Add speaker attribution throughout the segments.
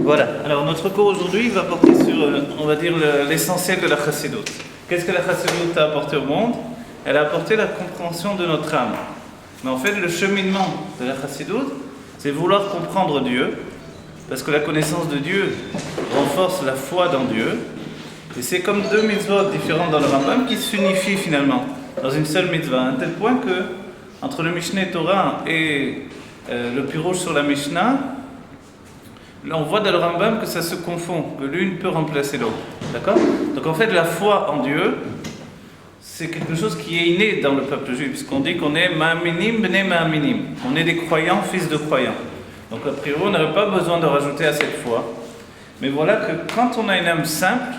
Speaker 1: Voilà, alors notre cours aujourd'hui va porter sur, on va dire, l'essentiel de la chassidoute. Qu'est-ce que la chassidoute a apporté au monde? Elle a apporté la compréhension de notre âme. Mais en fait, le cheminement de la chassidoute, c'est vouloir comprendre Dieu, parce que la connaissance de Dieu renforce la foi dans Dieu. Et c'est comme deux mitzvot différentes dans le Rambam qui s'unifient finalement dans une seule mitzvah, à un tel point que, entre le Mishneh Torah et le Pirouche sur la Mishnah, là, on voit dans le Rambam que ça se confond, que l'une peut remplacer l'autre. D'accord? Donc en fait, la foi en Dieu, c'est quelque chose qui est inné dans le peuple juif, puisqu'on dit qu'on est ma'aminim bnei ma'aminim. On est des croyants, fils de croyants. Donc a priori, on n'aurait pas besoin de rajouter à cette foi. Mais voilà que quand on a une âme simple,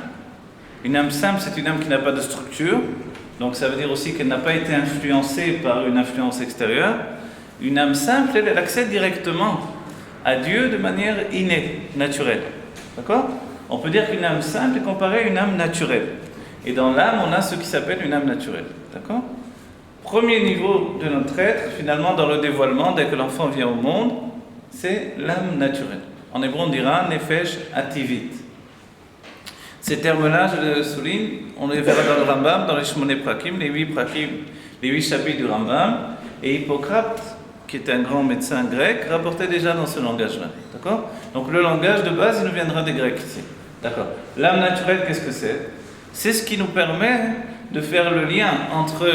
Speaker 1: c'est une âme qui n'a pas de structure, donc ça veut dire aussi qu'elle n'a pas été influencée par une influence extérieure. Une âme simple, elle accède directement à Dieu de manière innée, naturelle. D'accord? On peut dire qu'une âme simple est comparée à une âme naturelle. Et dans l'âme, on a ce qui s'appelle une âme naturelle. D'accord? Premier niveau de notre être, finalement, dans le dévoilement, dès que l'enfant vient au monde, c'est l'âme naturelle. En hébreu, on dira nefesh ativit. Ces termes-là, je le souligne, on les verra dans le Rambam, dans les Shmoné Prakim, les 8 chapitres du Rambam. Et Hippocrate, qui est un grand médecin grec, rapportait déjà dans ce langage-là. D'accord? Donc le langage de base, il nous viendra des Grecs ici. D'accord? L'âme naturelle, qu'est-ce que c'est? C'est ce qui nous permet de faire le lien entre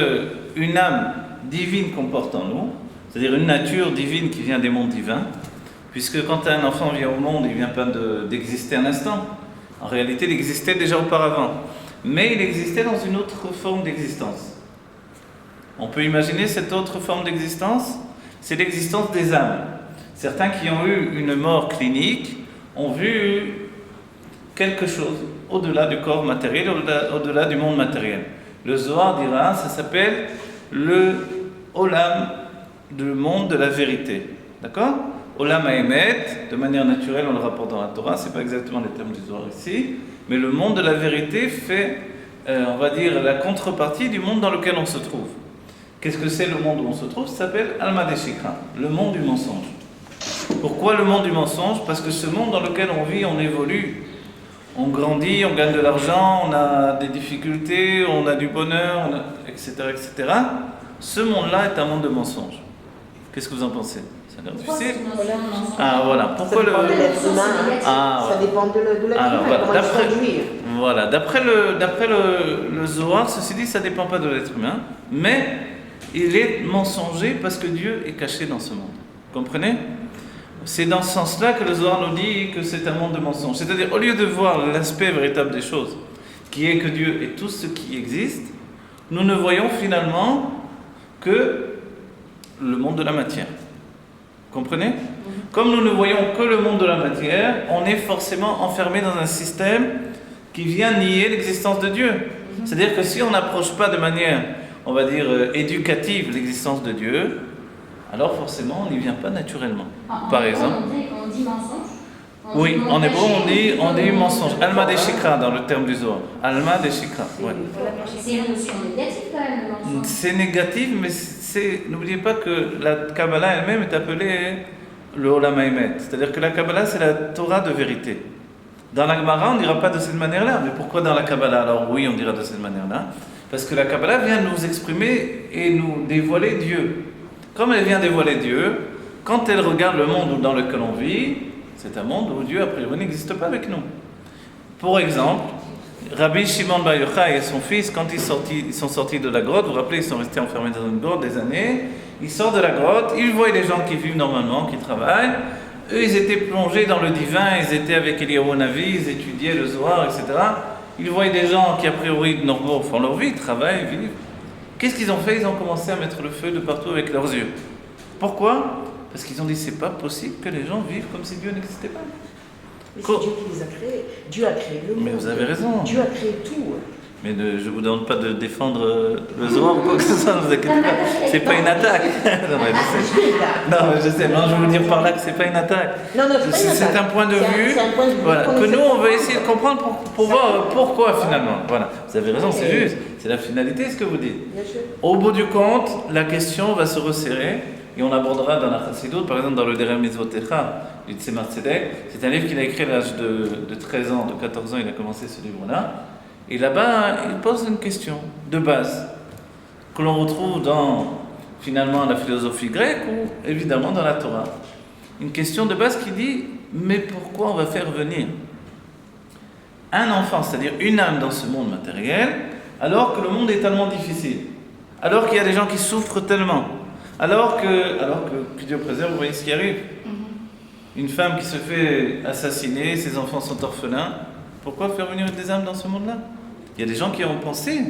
Speaker 1: une âme divine qu'on porte en nous, c'est-à-dire une nature divine qui vient des mondes divins, puisque quand un enfant vient au monde, il ne vient pas d'exister un instant. En réalité, il existait déjà auparavant. Mais il existait dans une autre forme d'existence. On peut imaginer cette autre forme d'existence? C'est l'existence des âmes. Certains qui ont eu une mort clinique ont vu quelque chose au-delà du corps matériel, au-delà du monde matériel. Le Zohar dira, ça s'appelle le Olam, le monde de la vérité. D'accord? Olam Haemet, de manière naturelle, on le rapporte dans la Torah, c'est pas exactement les termes du Zohar ici, mais le monde de la vérité fait, on va dire, la contrepartie du monde dans lequel on se trouve. Qu'est-ce que c'est le monde où on se trouve? Ça s'appelle Alma Deshikra, le monde du mensonge. Pourquoi le monde du mensonge? Parce que ce monde dans lequel on vit, on évolue, on grandit, on gagne de l'argent, on a des difficultés, on a du bonheur, etc., etc. Ce monde-là est un monde de mensonges. Qu'est-ce que vous en pensez? Ça a l'air difficile. Ah voilà. Pourquoi
Speaker 2: ça dépend de l'être humain. Ça dépend de l'être humain.
Speaker 1: Voilà. D'après le Zohar, ceci dit, ça ne dépend pas de l'être humain, mais il est mensonger parce que Dieu est caché dans ce monde. Comprenez? C'est dans ce sens-là que le Zohar nous dit que c'est un monde de mensonges. C'est-à-dire, au lieu de voir l'aspect véritable des choses, qui est que Dieu est tout ce qui existe, nous ne voyons finalement que le monde de la matière. Comprenez? Comme nous ne voyons que le monde de la matière, on est forcément enfermé dans un système qui vient nier l'existence de Dieu. C'est-à-dire que si on n'approche pas de manière, on va dire, éducative l'existence de Dieu, alors forcément on n'y vient pas naturellement. Par exemple.
Speaker 3: On dit mensonge.
Speaker 1: Oui, en hébreu on dit mensonge. Alma Deshikra dans le terme du Zohar. Alma Deshikra. Ouais.
Speaker 3: C'est une notion négative quand même, le mensonge.
Speaker 1: C'est négatif, mais n'oubliez pas que la Kabbalah elle-même est appelée le Olam Haemet. C'est-à-dire que la Kabbalah c'est la Torah de vérité. Dans la Gemara on ne dira pas de cette manière-là. Mais pourquoi dans la Kabbalah? Alors oui, on dira de cette manière-là. Parce que la Kabbalah vient nous exprimer et nous dévoiler Dieu. Comme elle vient dévoiler Dieu, quand elle regarde le monde dans lequel on vit, c'est un monde où Dieu, a priori, n'existe pas avec nous. Pour exemple, Rabbi Shimon Bar Yochai et son fils, quand ils sont sortis de la grotte, vous vous rappelez, ils sont restés enfermés dans une grotte des années, ils sortent de la grotte, ils voient les gens qui vivent normalement, qui travaillent, eux, ils étaient plongés dans le divin, ils étaient avec Eliyahu Navi, ils étudiaient le Zohar, etc. Ils voyaient des gens qui, a priori, normaux, font leur vie, travaillent, vivent. Qu'est-ce qu'ils ont fait? Ils ont commencé à mettre le feu de partout avec leurs yeux. Pourquoi? Parce qu'ils ont dit c'est pas possible que les gens vivent comme si Dieu n'existait pas.
Speaker 2: Mais c'est Dieu qui les a créés. Dieu a créé le monde.
Speaker 1: Mais vous avez raison.
Speaker 2: Dieu a créé tout.
Speaker 1: Mais je vous demande pas de défendre le Zohar ou quoi que ce soit, ne vous inquiétez pas. C'est pas une attaque. Non, mais je sais. Non, je sais. Non, je veux vous dire par là que c'est pas une attaque.
Speaker 2: Non, c'est pas une attaque.
Speaker 1: C'est un point de vue. Voilà. Que nous, on va essayer de comprendre pour voir pourquoi finalement. Voilà. Vous avez raison, c'est juste. C'est la finalité, ce que vous dites. Au bout du compte, la question va se resserrer. Et on abordera dans la Chassidut, par exemple dans le Derem Mitzvotecha du Tzemar Tzedek, c'est un livre qu'il a écrit à l'âge de 13 ans, de 14 ans, il a commencé ce livre-là. Et là-bas, il pose une question de base, que l'on retrouve dans, finalement, la philosophie grecque ou évidemment dans la Torah. Une question de base qui dit, mais pourquoi on va faire venir un enfant, c'est-à-dire une âme dans ce monde matériel, alors que le monde est tellement difficile, alors qu'il y a des gens qui souffrent tellement, alors que Dieu préserve, vous voyez ce qui arrive. Une femme qui se fait assassiner, ses enfants sont orphelins, pourquoi faire venir des âmes dans ce monde-là? Il y a des gens qui ont pensé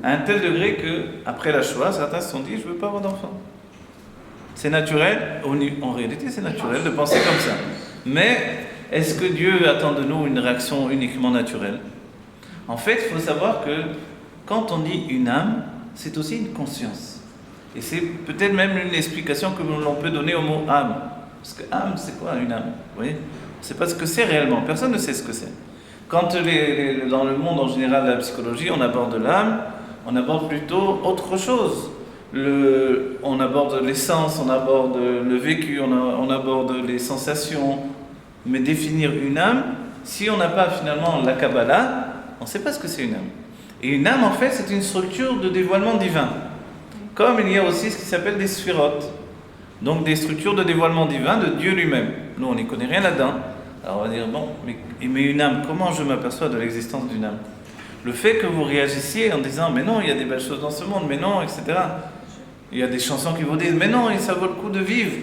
Speaker 1: à un tel degré qu'après la Shoah, certains se sont dit, je ne veux pas avoir d'enfants. C'est naturel, en réalité c'est naturel de penser comme ça. Mais est-ce que Dieu attend de nous une réaction uniquement naturelle? En fait, il faut savoir que quand on dit une âme, c'est aussi une conscience. Et c'est peut-être même une explication que l'on peut donner au mot âme. Parce que âme, c'est quoi une âme? Vous voyez? On ne sait pas ce que c'est réellement, personne ne sait ce que c'est. Quand dans le monde en général de la psychologie, on aborde l'âme, on aborde plutôt autre chose. On aborde l'essence, on aborde le vécu, on aborde les sensations. Mais définir une âme, si on n'a pas finalement la Kabbalah, on ne sait pas ce que c'est une âme. Et une âme, en fait, c'est une structure de dévoilement divin. Comme il y a aussi ce qui s'appelle des sphirotes. Donc des structures de dévoilement divin de Dieu lui-même. Nous, on n'y connaît rien là-dedans. Alors on va dire, bon, mais une âme, comment je m'aperçois de l'existence d'une âme? Le fait que vous réagissiez en disant, mais non, il y a des belles choses dans ce monde, mais non, etc. Il y a des chansons qui vous disent, mais non, ça vaut le coup de vivre.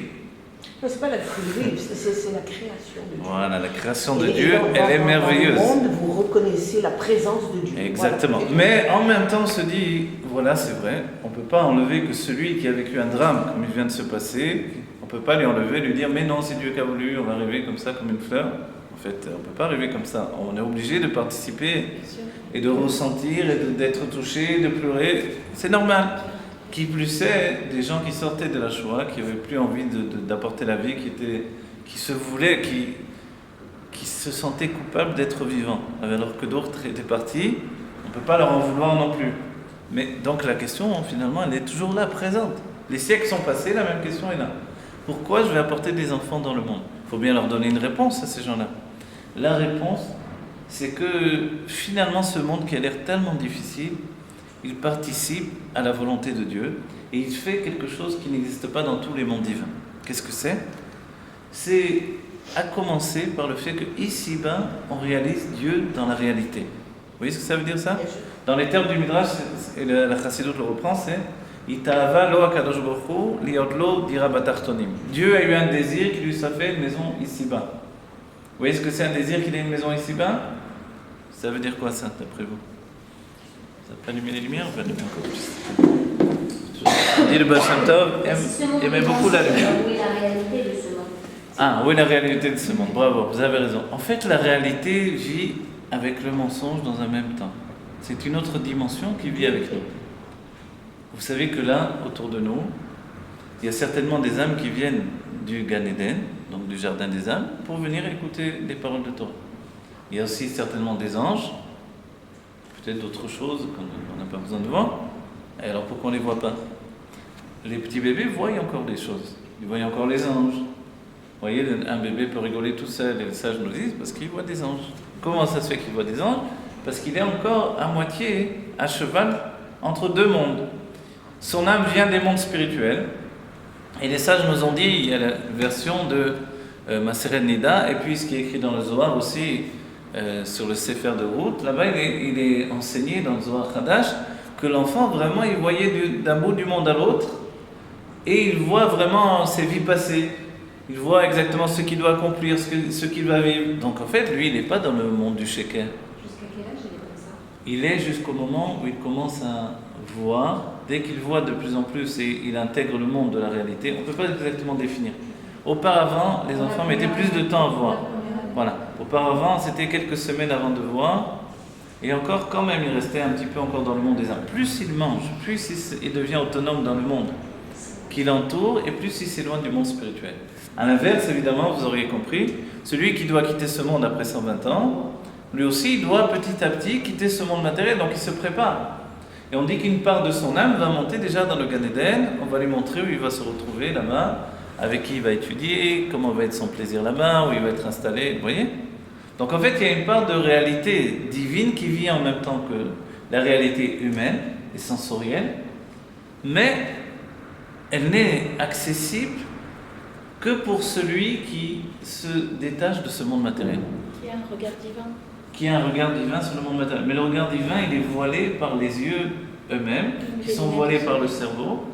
Speaker 2: Non, c'est pas la vivre, c'est la création de Dieu.
Speaker 1: Voilà, la création de Dieu, elle est merveilleuse.
Speaker 2: Dans le monde, vous reconnaissez la présence de Dieu.
Speaker 1: Exactement.
Speaker 2: Voilà.
Speaker 1: Mais en même temps, on se dit, voilà, c'est vrai, on ne peut pas enlever que celui qui a vécu un drame comme il vient de se passer, on ne peut pas lui enlever, lui dire, mais non, c'est Dieu qui a voulu, on va arriver comme ça, comme une fleur. En fait, on ne peut pas arriver comme ça. On est obligé de participer et de ressentir et d'être touché, de pleurer. C'est normal. Qui plus est, des gens qui sortaient de la Shoah, qui n'avaient plus envie d'apporter la vie, qui se sentaient coupables d'être vivants, alors que d'autres étaient partis, on ne peut pas leur en vouloir non plus. Mais donc la question, finalement, elle est toujours là, présente. Les siècles sont passés, la même question est là. Pourquoi je vais apporter des enfants dans le monde? Il faut bien leur donner une réponse à ces gens-là. La réponse, c'est que finalement, ce monde qui a l'air tellement difficile, il participe à la volonté de Dieu et il fait quelque chose qui n'existe pas dans tous les mondes divins. Qu'est-ce que c'est? C'est à commencer par le fait qu'ici-bas, on réalise Dieu dans la réalité. Vous voyez ce que ça veut dire ça? Dans les termes du Midrash, et la Chassidut le reprend, c'est Ita'ava lo hakadosh baruch hu liot lo dira batartonim. Dieu a eu un désir qui lui a fait une maison ici-bas. Vous voyez ce que c'est un désir qu'il ait une maison ici-bas? Ça veut dire quoi ça, d'après vous? Ça n'a pas allumé les lumières, on va allumer encore plus. Dit le Baal Shem Tov, aimait beaucoup la lumière.
Speaker 3: Où est la réalité de ce monde?
Speaker 1: Ah, où est la réalité de ce monde? Bravo, vous avez raison. En fait, la réalité vit avec le mensonge dans un même temps. C'est une autre dimension qui vit avec nous. Vous savez que là, autour de nous, il y a certainement des âmes qui viennent du Gan Eden, donc du jardin des âmes, pour venir écouter les paroles de Torah. Il y a aussi certainement des anges, peut-être d'autres choses qu'on n'a pas besoin de voir. Et alors pourquoi on ne les voit pas? Les petits bébés voient encore des choses. Ils voient encore les anges. Vous voyez, un bébé peut rigoler tout seul, et les sages nous disent, parce qu'il voit des anges. Comment ça se fait qu'il voit des anges? Parce qu'il est encore à moitié à cheval entre deux mondes. Son âme vient des mondes spirituels. Et les sages nous ont dit, il y a la version de Maseret Nida, et puis ce qui est écrit dans le Zohar aussi, sur le Sefer de route, là-bas il est enseigné dans le Zohar Hadash que l'enfant vraiment il voyait d'un bout du monde à l'autre et il voit vraiment ses vies passées, il voit exactement ce qu'il doit accomplir, ce qu'il va vivre. Donc en fait lui il n'est pas dans le monde du Sheker.
Speaker 3: Jusqu'à quel âge il est comme ça?
Speaker 1: Il est jusqu'au moment où il commence à voir, dès qu'il voit de plus en plus et il intègre le monde de la réalité, on ne peut pas exactement définir. Auparavant les enfants mettaient plus de temps à voir. Voilà. Auparavant, c'était quelques semaines avant de voir, et encore, quand même, il restait un petit peu encore dans le monde des âmes. Plus il mange, plus il devient autonome dans le monde qui l'entoure, et plus il s'éloigne du monde spirituel. À l'inverse, évidemment, vous auriez compris, celui qui doit quitter ce monde après 120 ans, lui aussi, il doit petit à petit quitter ce monde matériel, donc il se prépare. Et Et on dit qu'une part de son âme va monter déjà dans le Gan Eden. On va lui montrer où il va se retrouver là-bas, avec qui il va étudier, comment va être son plaisir là-bas, où il va être installé. Vous voyez? Donc en fait, il y a une part de réalité divine qui vit en même temps que la réalité humaine et sensorielle, mais elle n'est accessible que pour celui qui se détache de ce monde matériel.
Speaker 3: Qui a un regard divin.
Speaker 1: Qui a un regard divin sur le monde matériel. Mais le regard divin, il est voilé par les yeux eux-mêmes, qui sont voilés par le cerveau.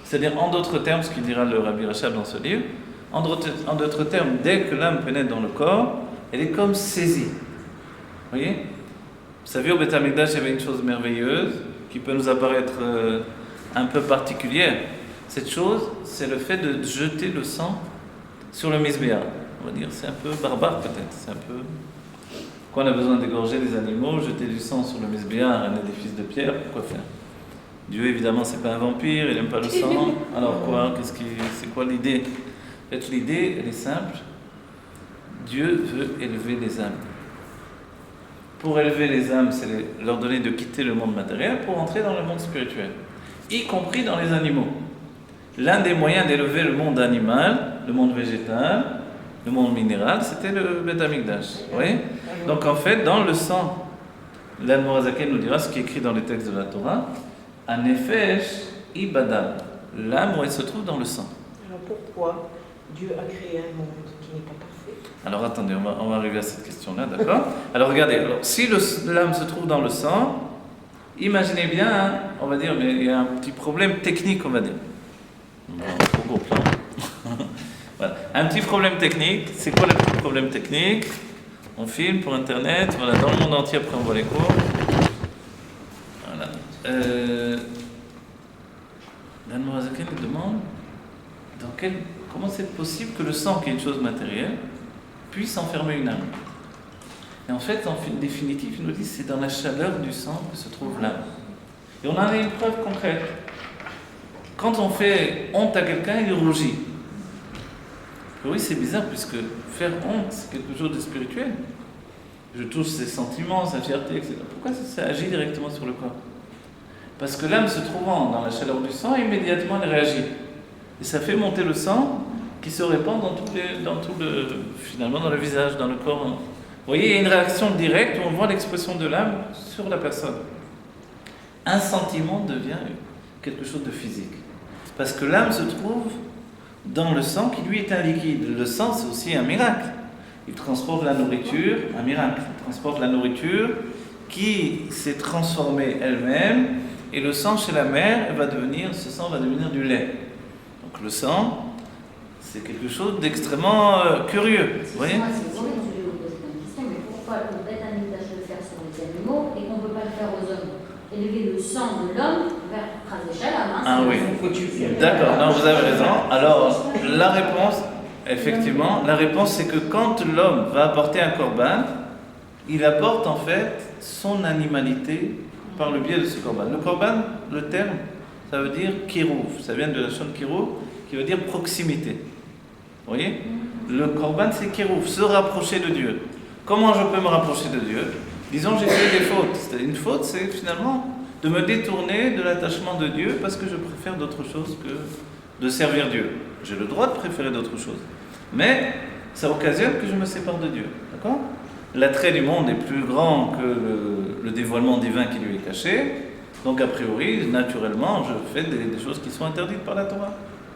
Speaker 1: C'est-à-dire, en d'autres termes, ce qu'il dira le Rabbi Rachab dans ce livre, en d'autres termes, dès que l'âme pénètre dans le corps, elle est comme saisie. Vous voyez? Vous savez, au Beth Amikdash, il y avait une chose merveilleuse qui peut nous apparaître un peu particulière. Cette chose, c'est le fait de jeter le sang sur le misbéa. On va dire, c'est un peu barbare peut-être. C'est un peu... Quand on a besoin d'égorger les animaux, jeter du sang sur le misbéa, un édifice de pierre, pourquoi faire? Dieu, évidemment, c'est pas un vampire, il n'aime pas le sang. Alors quoi? C'est quoi l'idée? En fait, l'idée, elle est simple. Dieu veut élever les âmes. Pour élever les âmes, c'est leur donner de quitter le monde matériel pour entrer dans le monde spirituel, y compris dans les animaux. L'un des moyens d'élever le monde animal, le monde végétal, le monde minéral, c'était le Beth Amikdash. Vous voyez? Donc en fait, dans le sang, l'Admorazaken nous dira ce qui est écrit dans les textes de la Torah, Anefesh ibadal, l'âme où elle se trouve dans le sang.
Speaker 2: Alors pourquoi Dieu a créé un monde qui n'est pas parfait?
Speaker 1: Alors attendez, on va arriver à cette question-là, d'accord? Alors regardez, si l'âme se trouve dans le sang, imaginez bien, hein, on va dire, mais il y a un petit problème technique, on va dire. Trop gros plan. Voilà. Un petit problème technique, c'est quoi le petit problème technique? On filme pour internet, voilà, dans le monde entier, après on voit les cours. Voilà. L'Admorazaken nous demande comment c'est possible que le sang, qui est une chose matérielle, puisse enfermer une âme. Et en fait, en définitive, il nous dit que c'est dans la chaleur du sang que se trouve l'âme. Et on en a une preuve concrète. Quand on fait honte à quelqu'un, il rougit. Oui, c'est bizarre, puisque faire honte, c'est quelque chose de spirituel. Je touche ses sentiments, sa fierté, etc. Pourquoi ça agit directement sur le corps? Parce que l'âme se trouvant dans la chaleur du sang, immédiatement elle réagit. Et ça fait monter le sang qui se répand finalement dans le visage, dans le corps. Vous voyez, il y a une réaction directe où on voit l'expression de l'âme sur la personne. Un sentiment devient quelque chose de physique. Parce que l'âme se trouve dans le sang qui lui est un liquide. Le sang, c'est aussi un miracle. Il transporte la nourriture, un miracle. Il transporte la nourriture qui s'est transformée elle-même, et le sang chez la mère, ce sang va devenir du lait. Donc le sang, c'est quelque chose d'extrêmement curieux. Vous voyez?
Speaker 3: Moi, c'est vrai, je vais vous poser une question, mais pourquoi le Beth Amikdash le faire sur les animaux et qu'on ne peut pas le faire aux hommes? Élever le sang de l'homme vers Khazé-Shalom.
Speaker 1: Ah oui, d'accord, non, vous avez raison. Alors, la réponse, effectivement, c'est que quand l'homme va apporter un korban, il apporte en fait son animalité par le biais de ce korban. Le korban, le terme, ça veut dire kirouv, ça vient de la chaîne kirouv, qui veut dire proximité. Vous voyez? Le korban, c'est kirouv, se rapprocher de Dieu. Comment je peux me rapprocher de Dieu? Disons, j'ai fait des fautes. Une faute, c'est finalement de me détourner de l'attachement de Dieu parce que je préfère d'autres choses que de servir Dieu. J'ai le droit de préférer d'autres choses. Mais ça occasionne que je me sépare de Dieu. D'accord? L'attrait du monde est plus grand que le dévoilement divin qui lui est caché. Donc, a priori, naturellement, je fais des choses qui sont interdites par la Torah.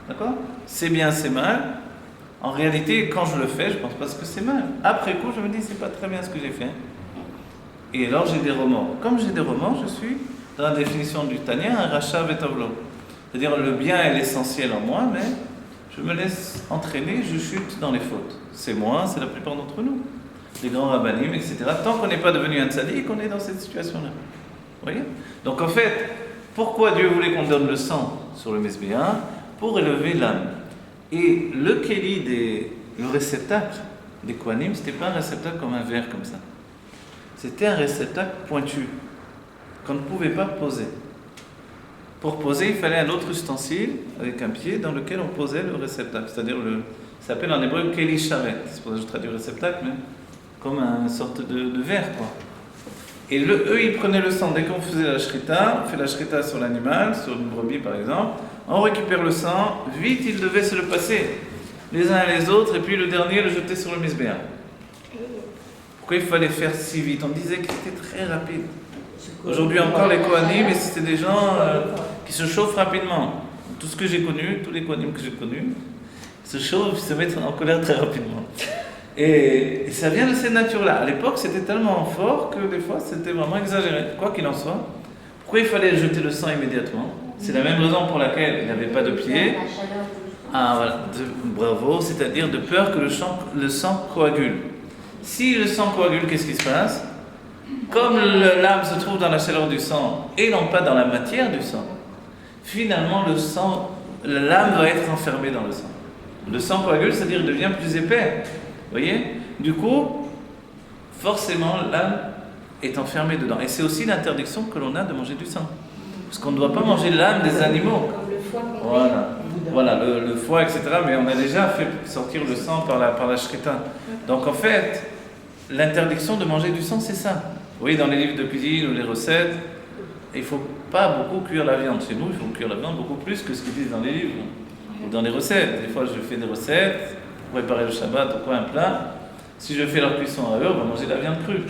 Speaker 1: D'accord? C'est bien, c'est mal. En réalité, quand je le fais, je ne pense pas que c'est mal. Après coup, je me dis, c'est pas très bien ce que j'ai fait. Et alors j'ai des remords. Comme j'ai des remords, je suis, dans la définition du Tanya, un rachat vetavlo. C'est-à-dire le bien est l'essentiel en moi, mais je me laisse entraîner, je chute dans les fautes. C'est moi, c'est la plupart d'entre nous. Les grands rabbinim, etc. Tant qu'on n'est pas devenu un tzaddik, on est dans cette situation-là. Vous voyez? Donc en fait, pourquoi Dieu voulait qu'on donne le sang sur le Mesbéa? Pour élever l'âme. Et le kéli, le réceptacle des Kohanim, ce n'était pas un réceptacle comme un verre comme ça. C'était un réceptacle pointu, qu'on ne pouvait pas poser. Pour poser, il fallait un autre ustensile avec un pied dans lequel on posait le réceptacle. C'est-à-dire, ça s'appelle en hébreu keli sharet. C'est pour ça que je traduis réceptacle, mais comme une sorte de verre, quoi. Et eux, ils prenaient le sang. Dès qu'on faisait la shrita, on fait la shrita sur l'animal, sur une brebis par exemple, on récupère le sang, vite ils devaient se le passer, les uns et les autres, et puis le dernier le jeter sur le misbéa. Pourquoi il fallait faire si vite? On disait que c'était très rapide. Aujourd'hui encore, les Kohanim, c'était des gens qui se chauffent rapidement. Tout ce que j'ai connu, tous les Kohanim que j'ai connus, se chauffent, ils se mettent en colère très rapidement. Et ça vient de cette nature-là. À l'époque, c'était tellement fort que des fois, c'était vraiment exagéré. Quoi qu'il en soit, pourquoi il fallait jeter le sang immédiatement? C'est la même raison pour laquelle il n'avait pas de pied. Ah voilà, bravo, c'est-à-dire de peur que le sang coagule. Si le sang coagule, qu'est-ce qui se passe? Comme l'âme se trouve dans la chaleur du sang et non pas dans la matière du sang, finalement l'âme va être enfermée dans le sang. Le sang coagule, c'est-à-dire il devient plus épais. Vous voyez? Du coup, forcément, l'âme est enfermée dedans. Et c'est aussi l'interdiction que l'on a de manger du sang. Parce qu'on ne doit pas manger l'âme des animaux.
Speaker 2: Comme le foie qu'on
Speaker 1: Voilà, le foie, etc. Mais on a déjà fait sortir le sang par la shrita. Donc en fait, l'interdiction de manger du sang, c'est ça. Vous voyez, dans les livres de cuisine ou les recettes, il ne faut pas beaucoup cuire la viande. Chez nous, il faut cuire la viande beaucoup plus que ce qu'ils disent dans les livres ou dans les recettes. Des fois, je fais des recettes pour préparer le Shabbat ou quoi, un plat. Si je fais leur cuisson à eux, on va manger la viande crue.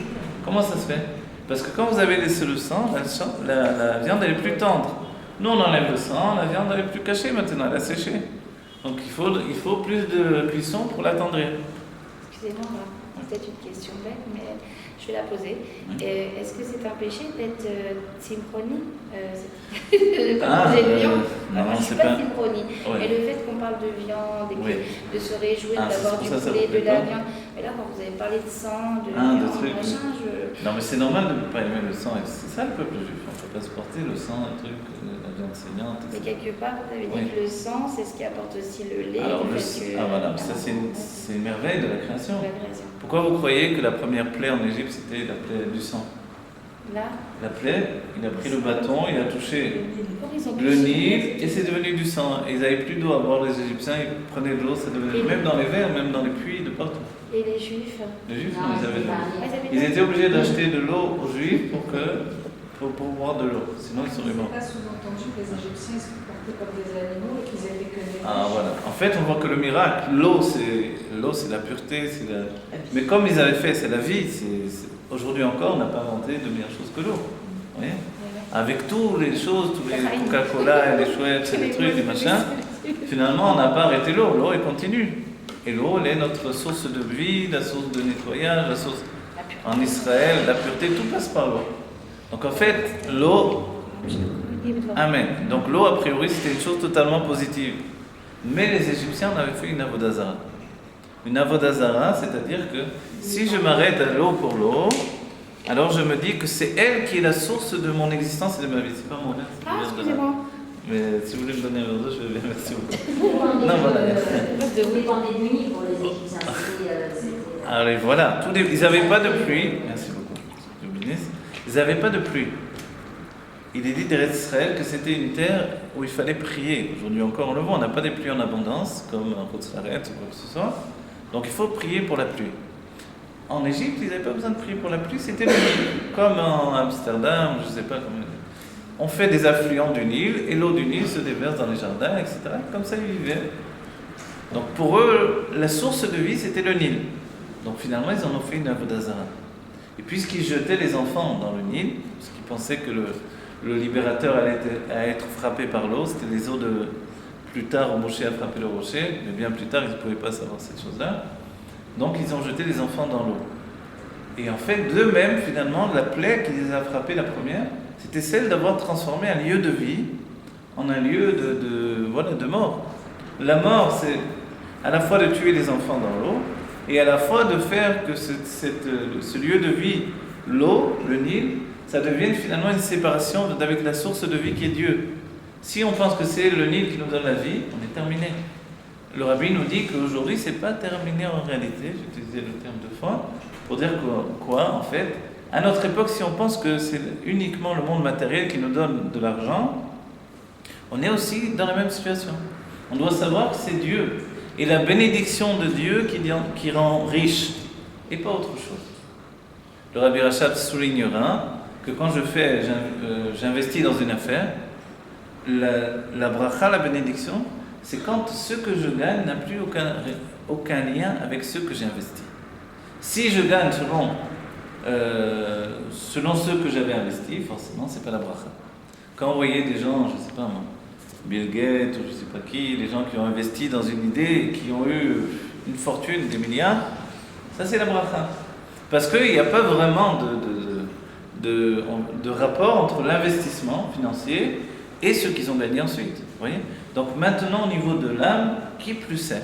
Speaker 1: Comment ça se fait? Parce que quand vous avez laissé le sang, la viande elle est plus tendre. Nous on enlève le sang, la viande elle est plus cachée maintenant, elle a séché. Donc il faut plus de cuisson pour l'attendrir.
Speaker 4: Excusez-moi, peut-être une question bête, mais je vais la poser. Est-ce que c'est un péché d'être synchroni
Speaker 1: Non,
Speaker 4: je ne suis
Speaker 1: c'est
Speaker 4: pas
Speaker 1: pas.
Speaker 4: synchroni.
Speaker 1: Ouais.
Speaker 4: Et le fait qu'on parle de viande, et
Speaker 1: Oui.
Speaker 4: de se réjouir
Speaker 1: Ah,
Speaker 4: d'avoir
Speaker 1: c'est
Speaker 4: du
Speaker 1: pour ça, ça
Speaker 4: poulet,
Speaker 1: vous
Speaker 4: de
Speaker 1: plaît
Speaker 4: la
Speaker 1: pas
Speaker 4: viande. Mais là, quand vous avez parlé de sang, de
Speaker 1: Ah, de
Speaker 4: viande,
Speaker 1: trucs,
Speaker 4: machin,
Speaker 1: Non mais c'est normal de ne pas aimer le sang, c'est ça le peuple juif, on ne peut pas supporter le sang, le truc, la viande saignante,
Speaker 4: Mais
Speaker 1: etc.
Speaker 4: quelque part, vous avez dit
Speaker 1: Oui.
Speaker 4: que le sang, c'est ce qui apporte aussi le lait.
Speaker 1: Alors,
Speaker 4: le fait que-
Speaker 1: voilà, ça c'est une merveille de la création.
Speaker 4: La création.
Speaker 1: Pourquoi vous croyez que la première plaie en Égypte c'était la plaie du sang?
Speaker 4: Là,
Speaker 1: La plaie, il a pris le bâton, il a touché
Speaker 4: pourquoi ils ont
Speaker 1: le
Speaker 4: tous-
Speaker 1: Nil et c'est devenu du sang. Et ils n'avaient plus d'eau à boire, les Égyptiens, ils prenaient de l'eau, ça devenait même dans les verres, même dans les puits, de partout.
Speaker 4: Et les juifs
Speaker 1: Les Juifs,
Speaker 3: Non,
Speaker 1: non, ils avaient de l'eau.
Speaker 4: Ah,
Speaker 1: Ils étaient obligés d'acheter de l'eau aux Juifs pour boire de l'eau, sinon ils seraient morts.
Speaker 2: pas sous-entendu que les Égyptiens se comportaient comme des animaux et qu'ils étaient que des
Speaker 1: Ah voilà. En fait, on voit que le miracle, l'eau c'est la pureté, mais comme ils avaient fait, c'est la vie. Aujourd'hui encore, on n'a pas inventé de meilleure chose que l'eau. Vous voyez? Avec toutes les choses, tous les Coca-Cola, et les chouettes, et les trucs, les machins, finalement, on n'a pas arrêté l'eau. L'eau, elle continue. Et l'eau, elle est notre source de vie, la source de nettoyage, la source en Israël, la pureté, tout passe par l'eau. Donc en fait, l'eau, amen. Donc l'eau, a priori, c'était une chose totalement positive. Mais les Égyptiens en avaient fait une avodazara. Une avodazara, c'est-à-dire que si je m'arrête à l'eau pour l'eau, alors je me dis que c'est elle qui est la source de mon existence et de ma vie. C'est pas mon verre, c'est
Speaker 4: Ah,
Speaker 1: le verre de là.
Speaker 4: excusez-moi.
Speaker 1: Mais si vous voulez me donner un verre d'eau, je vais bien, merci beaucoup.
Speaker 3: Non,
Speaker 1: Non, voilà.
Speaker 3: Vous dépendez de l'uni pour les Égyptiens. C'était,
Speaker 1: Allez, voilà. Ils n'avaient pas de pluie. Merci beaucoup. Je bénisse. Ils n'avaient pas de pluie. Il est dit d'Israël que c'était une terre où il fallait prier. Aujourd'hui encore, on le voit, on n'a pas des pluies en abondance, comme en Côte-Saret ou quoi que ce soit. Donc il faut prier pour la pluie. En Égypte, ils n'avaient pas besoin de prier pour la pluie, c'était le Nil. Comme en Amsterdam, je ne sais pas comment. On fait des affluents du Nil et l'eau du Nil se déverse dans les jardins, etc. Comme ça, ils vivaient. Donc pour eux, la source de vie, c'était le Nil. Donc finalement, ils en ont fait une avodazara. Et puisqu'ils jetaient les enfants dans le Nil, parce qu'ils pensaient que le libérateur allait être frappé par l'eau, c'était les eaux de... Plus tard, Moshe a frappé le rocher, mais bien plus tard, ils ne pouvaient pas savoir cette chose-là. Donc ils ont jeté les enfants dans l'eau. Et en fait, d'eux-mêmes, finalement, la plaie qui les a frappés la première, c'était celle d'avoir transformé un lieu de vie en un lieu de mort. La mort, c'est à la fois de tuer les enfants dans l'eau, et à la fois de faire que ce lieu de vie, l'eau, le Nil, ça devienne finalement une séparation avec la source de vie qui est Dieu. Si on pense que c'est le Nil qui nous donne la vie, on est terminé. Le rabbi nous dit qu'aujourd'hui, c'est pas terminé en réalité, j'utilisais le terme deux fois, pour dire quoi, en fait, à notre époque, si on pense que c'est uniquement le monde matériel qui nous donne de l'argent, on est aussi dans la même situation. On doit savoir que c'est Dieu, et la bénédiction de Dieu qui rend riche, et pas autre chose. le Rabbi Rachab soulignera que quand j'investis dans une affaire, la bracha, la bénédiction, c'est quand ce que je gagne n'a plus aucun lien avec ce que j'ai investi. Si je gagne selon ce que j'avais investi, forcément, c'est pas la bracha. Quand vous voyez des gens, je sais pas moi, Bill Gates ou je sais pas qui, les gens qui ont investi dans une idée et qui ont eu une fortune, des milliards, ça c'est la bracha. Parce qu'il n'y a pas vraiment de rapport entre l'investissement financier et ce qu'ils ont gagné ensuite. Vous voyez ? Donc maintenant au niveau de l'âme, qui plus est ?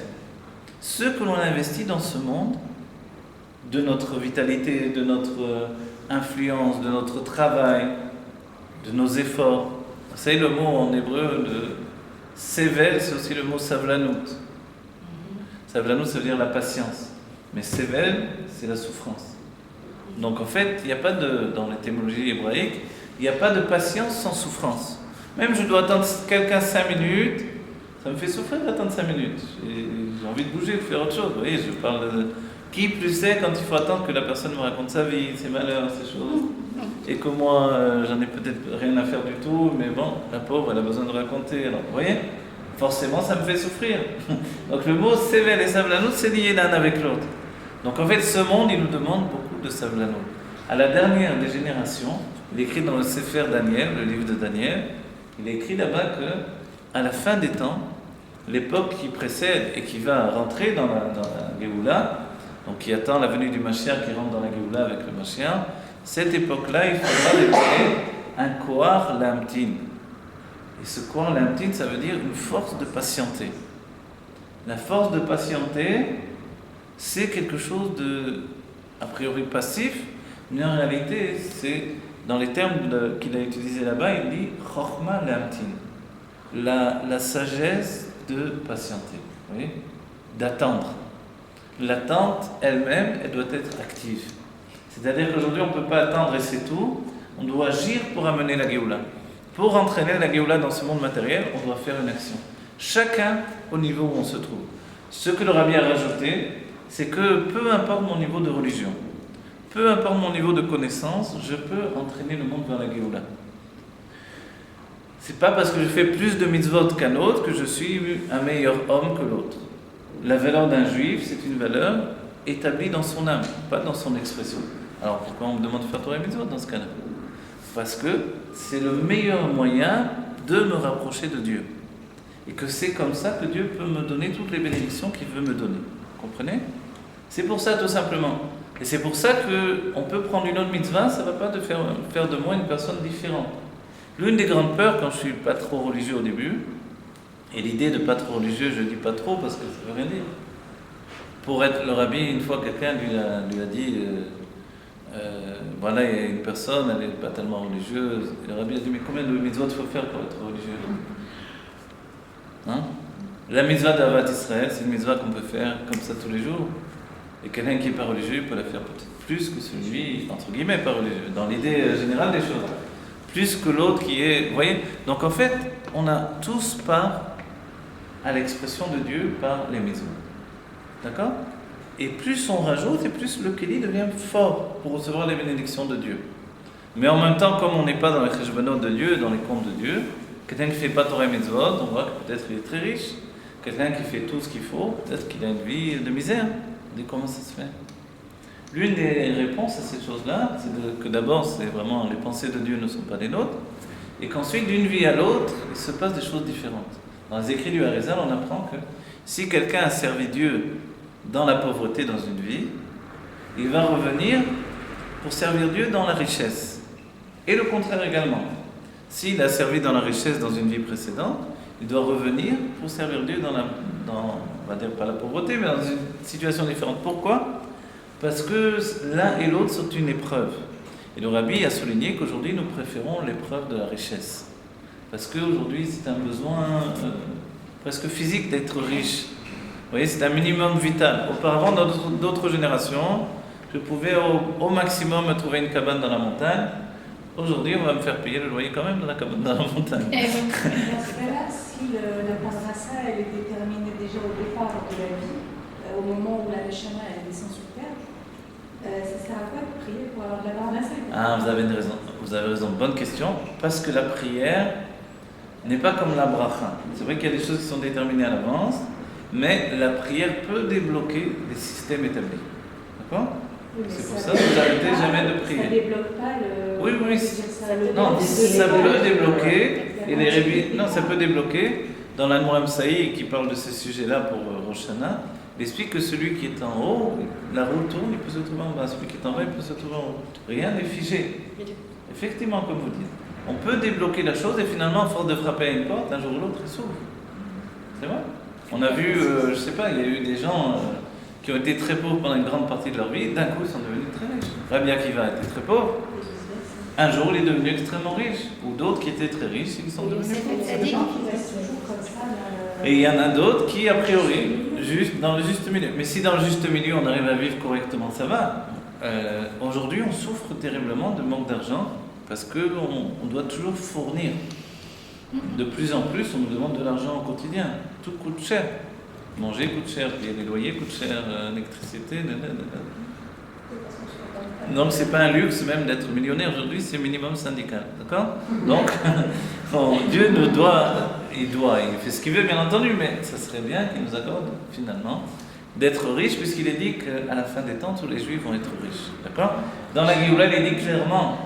Speaker 1: Ce que l'on investit dans ce monde, de notre vitalité, de notre influence, de notre travail, de nos efforts. Vous savez le mot en hébreu de Sevel, c'est aussi le mot Savlanout. Savlanout, ça veut dire la patience. Mais Sevel, c'est la souffrance. Donc en fait, il n'y a pas dans l'étymologie hébraïque, il n'y a pas de patience sans souffrance. Même je dois attendre quelqu'un 5 minutes, ça me fait souffrir d'attendre 5 minutes. J'ai envie de bouger, de faire autre chose. Vous voyez, je parle de... Qui plus est quand il faut attendre que la personne me raconte sa vie, ses malheurs, ses choses. Et que moi, j'en ai peut-être rien à faire du tout, mais bon, la pauvre, elle a besoin de raconter. Alors, vous voyez, forcément, ça me fait souffrir. Donc le mot Sevel et Savlanout, c'est lié l'un avec l'autre. Donc en fait, ce monde, il nous demande beaucoup de Savlanout. À la dernière des générations, il est écrit dans le Sefer Daniel, le livre de Daniel, il est écrit là-bas que à la fin des temps, l'époque qui précède et qui va rentrer dans la Géoula, donc qui attend la venue du Mashiach qui rentre dans la Géoula avec le Mashiach, cette époque-là, il faudra développer un Kohar Lamtin. Et ce Kohar Lamtin, ça veut dire une force de patienter. La force de patienter, c'est quelque chose de, a priori, passif, mais en réalité, c'est, dans les termes qu'il a utilisés là-bas, il dit « Chokhma Lamtin », la sagesse de patienter, vous voyez, d'attendre. L'attente elle-même, elle doit être active. C'est-à-dire qu'aujourd'hui, on ne peut pas attendre et c'est tout. On doit agir pour amener la Géoula. Pour entraîner la Géoula dans ce monde matériel, on doit faire une action. Chacun au niveau où on se trouve. Ce que le Rabbi a rajouté, c'est que peu importe mon niveau de religion, peu importe mon niveau de connaissance, je peux entraîner le monde vers la Géoula. C'est pas parce que je fais plus de mitzvot qu'un autre que je suis un meilleur homme que l'autre. La valeur d'un juif, c'est une valeur établie dans son âme, pas dans son expression. Alors pourquoi on me demande de faire Torah et mitzvot dans ce cas-là ? Parce que c'est le meilleur moyen de me rapprocher de Dieu. Et que c'est comme ça que Dieu peut me donner toutes les bénédictions qu'il veut me donner. Vous comprenez ? C'est pour ça tout simplement. Et c'est pour ça qu'on peut prendre une autre mitzvah, ça ne va pas faire de moi une personne différente. L'une des grandes peurs, quand je ne suis pas trop religieux au début, et l'idée de pas trop religieux, je ne dis pas trop parce que ça ne veut rien dire. Pour être le rabbi, une fois quelqu'un lui a dit voilà, il y a une personne, elle n'est pas tellement religieuse. Et le rabbi a dit mais combien de mitzvot il faut faire pour être religieux ? Hein ? La mitzvah d'Avat Israël, c'est une mitzvah qu'on peut faire comme ça tous les jours. Et quelqu'un qui n'est pas religieux peut la faire peut-être plus que celui, entre guillemets, pas religieux, dans l'idée générale des choses. Plus que l'autre qui est... Vous voyez ? Donc en fait, on a tous part à l'expression de Dieu par les mitzvot. D'accord ? Et plus on rajoute, et plus le kéli devient fort pour recevoir les bénédictions de Dieu. Mais en même temps, comme on n'est pas dans les cheshbonot de Dieu, dans les comptes de Dieu, quelqu'un qui ne fait pas Torah et mitzvot, on voit que peut-être il est très riche. Quelqu'un qui fait tout ce qu'il faut, peut-être qu'il a une vie de misère. On dit comment ça se fait ? L'une des réponses à ces choses-là, c'est que d'abord, c'est vraiment les pensées de Dieu ne sont pas les nôtres, et qu'ensuite, d'une vie à l'autre, il se passe des choses différentes. Dans les écrits du Harizal, on apprend que si quelqu'un a servi Dieu dans la pauvreté dans une vie, il va revenir pour servir Dieu dans la richesse. Et le contraire également. S'il a servi dans la richesse dans une vie précédente, il doit revenir pour servir Dieu dans on va dire pas la pauvreté, mais dans une situation différente. Pourquoi ? Parce que l'un et l'autre sont une épreuve. Et le Rabbi a souligné qu'aujourd'hui, nous préférons l'épreuve de la richesse. Parce qu'aujourd'hui, c'est un besoin presque physique d'être riche. Vous voyez, c'est un minimum vital. Auparavant, dans d'autres générations, je pouvais au maximum me trouver une cabane dans la montagne. Aujourd'hui, on va me faire payer le loyer quand même dans la cabane dans la montagne.
Speaker 2: Dans ce cas-là, si la parnassa, elle est déterminée déjà au départ de la vie, au moment où la neshama elle descend sur terre,
Speaker 4: Ça sert à quoi de prier pour avoir de la parnasse?
Speaker 1: Ah, vous avez raison, bonne question. Parce que la prière n'est pas comme la bracha. C'est vrai qu'il y a des choses qui sont déterminées à l'avance, mais la prière peut débloquer des systèmes établis. D'accord? C'est pour ça que vous n'arrêtez jamais de prier.
Speaker 4: Ça débloque pas le...
Speaker 1: Oui, oui. Non, ça peut débloquer. Non, ça peut débloquer. Dans l'Anmoram Saï, qui parle de ces sujets-là pour Rosh Hashanah, il explique que celui qui est en haut, la roue tourne, il peut se trouver en bas. Celui qui est en bas, il peut se trouver en haut. Rien n'est figé. Effectivement, comme vous dites. On peut débloquer la chose et finalement, à force de frapper à une porte, un jour ou l'autre, il s'ouvre. C'est vrai. On a vu, je sais pas, il y a eu des gens qui ont été très pauvres pendant une grande partie de leur vie, d'un coup, ils sont devenus très riches. Rabbi Akiva était très pauvre. Un jour, il est devenu extrêmement riche. Ou d'autres qui étaient très riches, ils sont devenus pauvres. Et il y en a d'autres qui, a priori, juste dans le juste milieu. Mais si dans le juste milieu, on arrive à vivre correctement, ça va. Aujourd'hui, on souffre terriblement de manque d'argent parce qu'on doit toujours fournir. De plus en plus, on nous demande de l'argent au quotidien. Tout coûte cher. Manger coûte cher, payer les loyers coûte cher, l'électricité. Donc, c'est pas un luxe même d'être millionnaire aujourd'hui, c'est minimum syndical. D'accord? Donc, bon, Dieu nous il fait ce qu'il veut, bien entendu, mais ça serait bien qu'il nous accorde, finalement, d'être riche, puisqu'il est dit qu'à la fin des temps, tous les Juifs vont être riches. D'accord? Dans la Géoula, il est dit clairement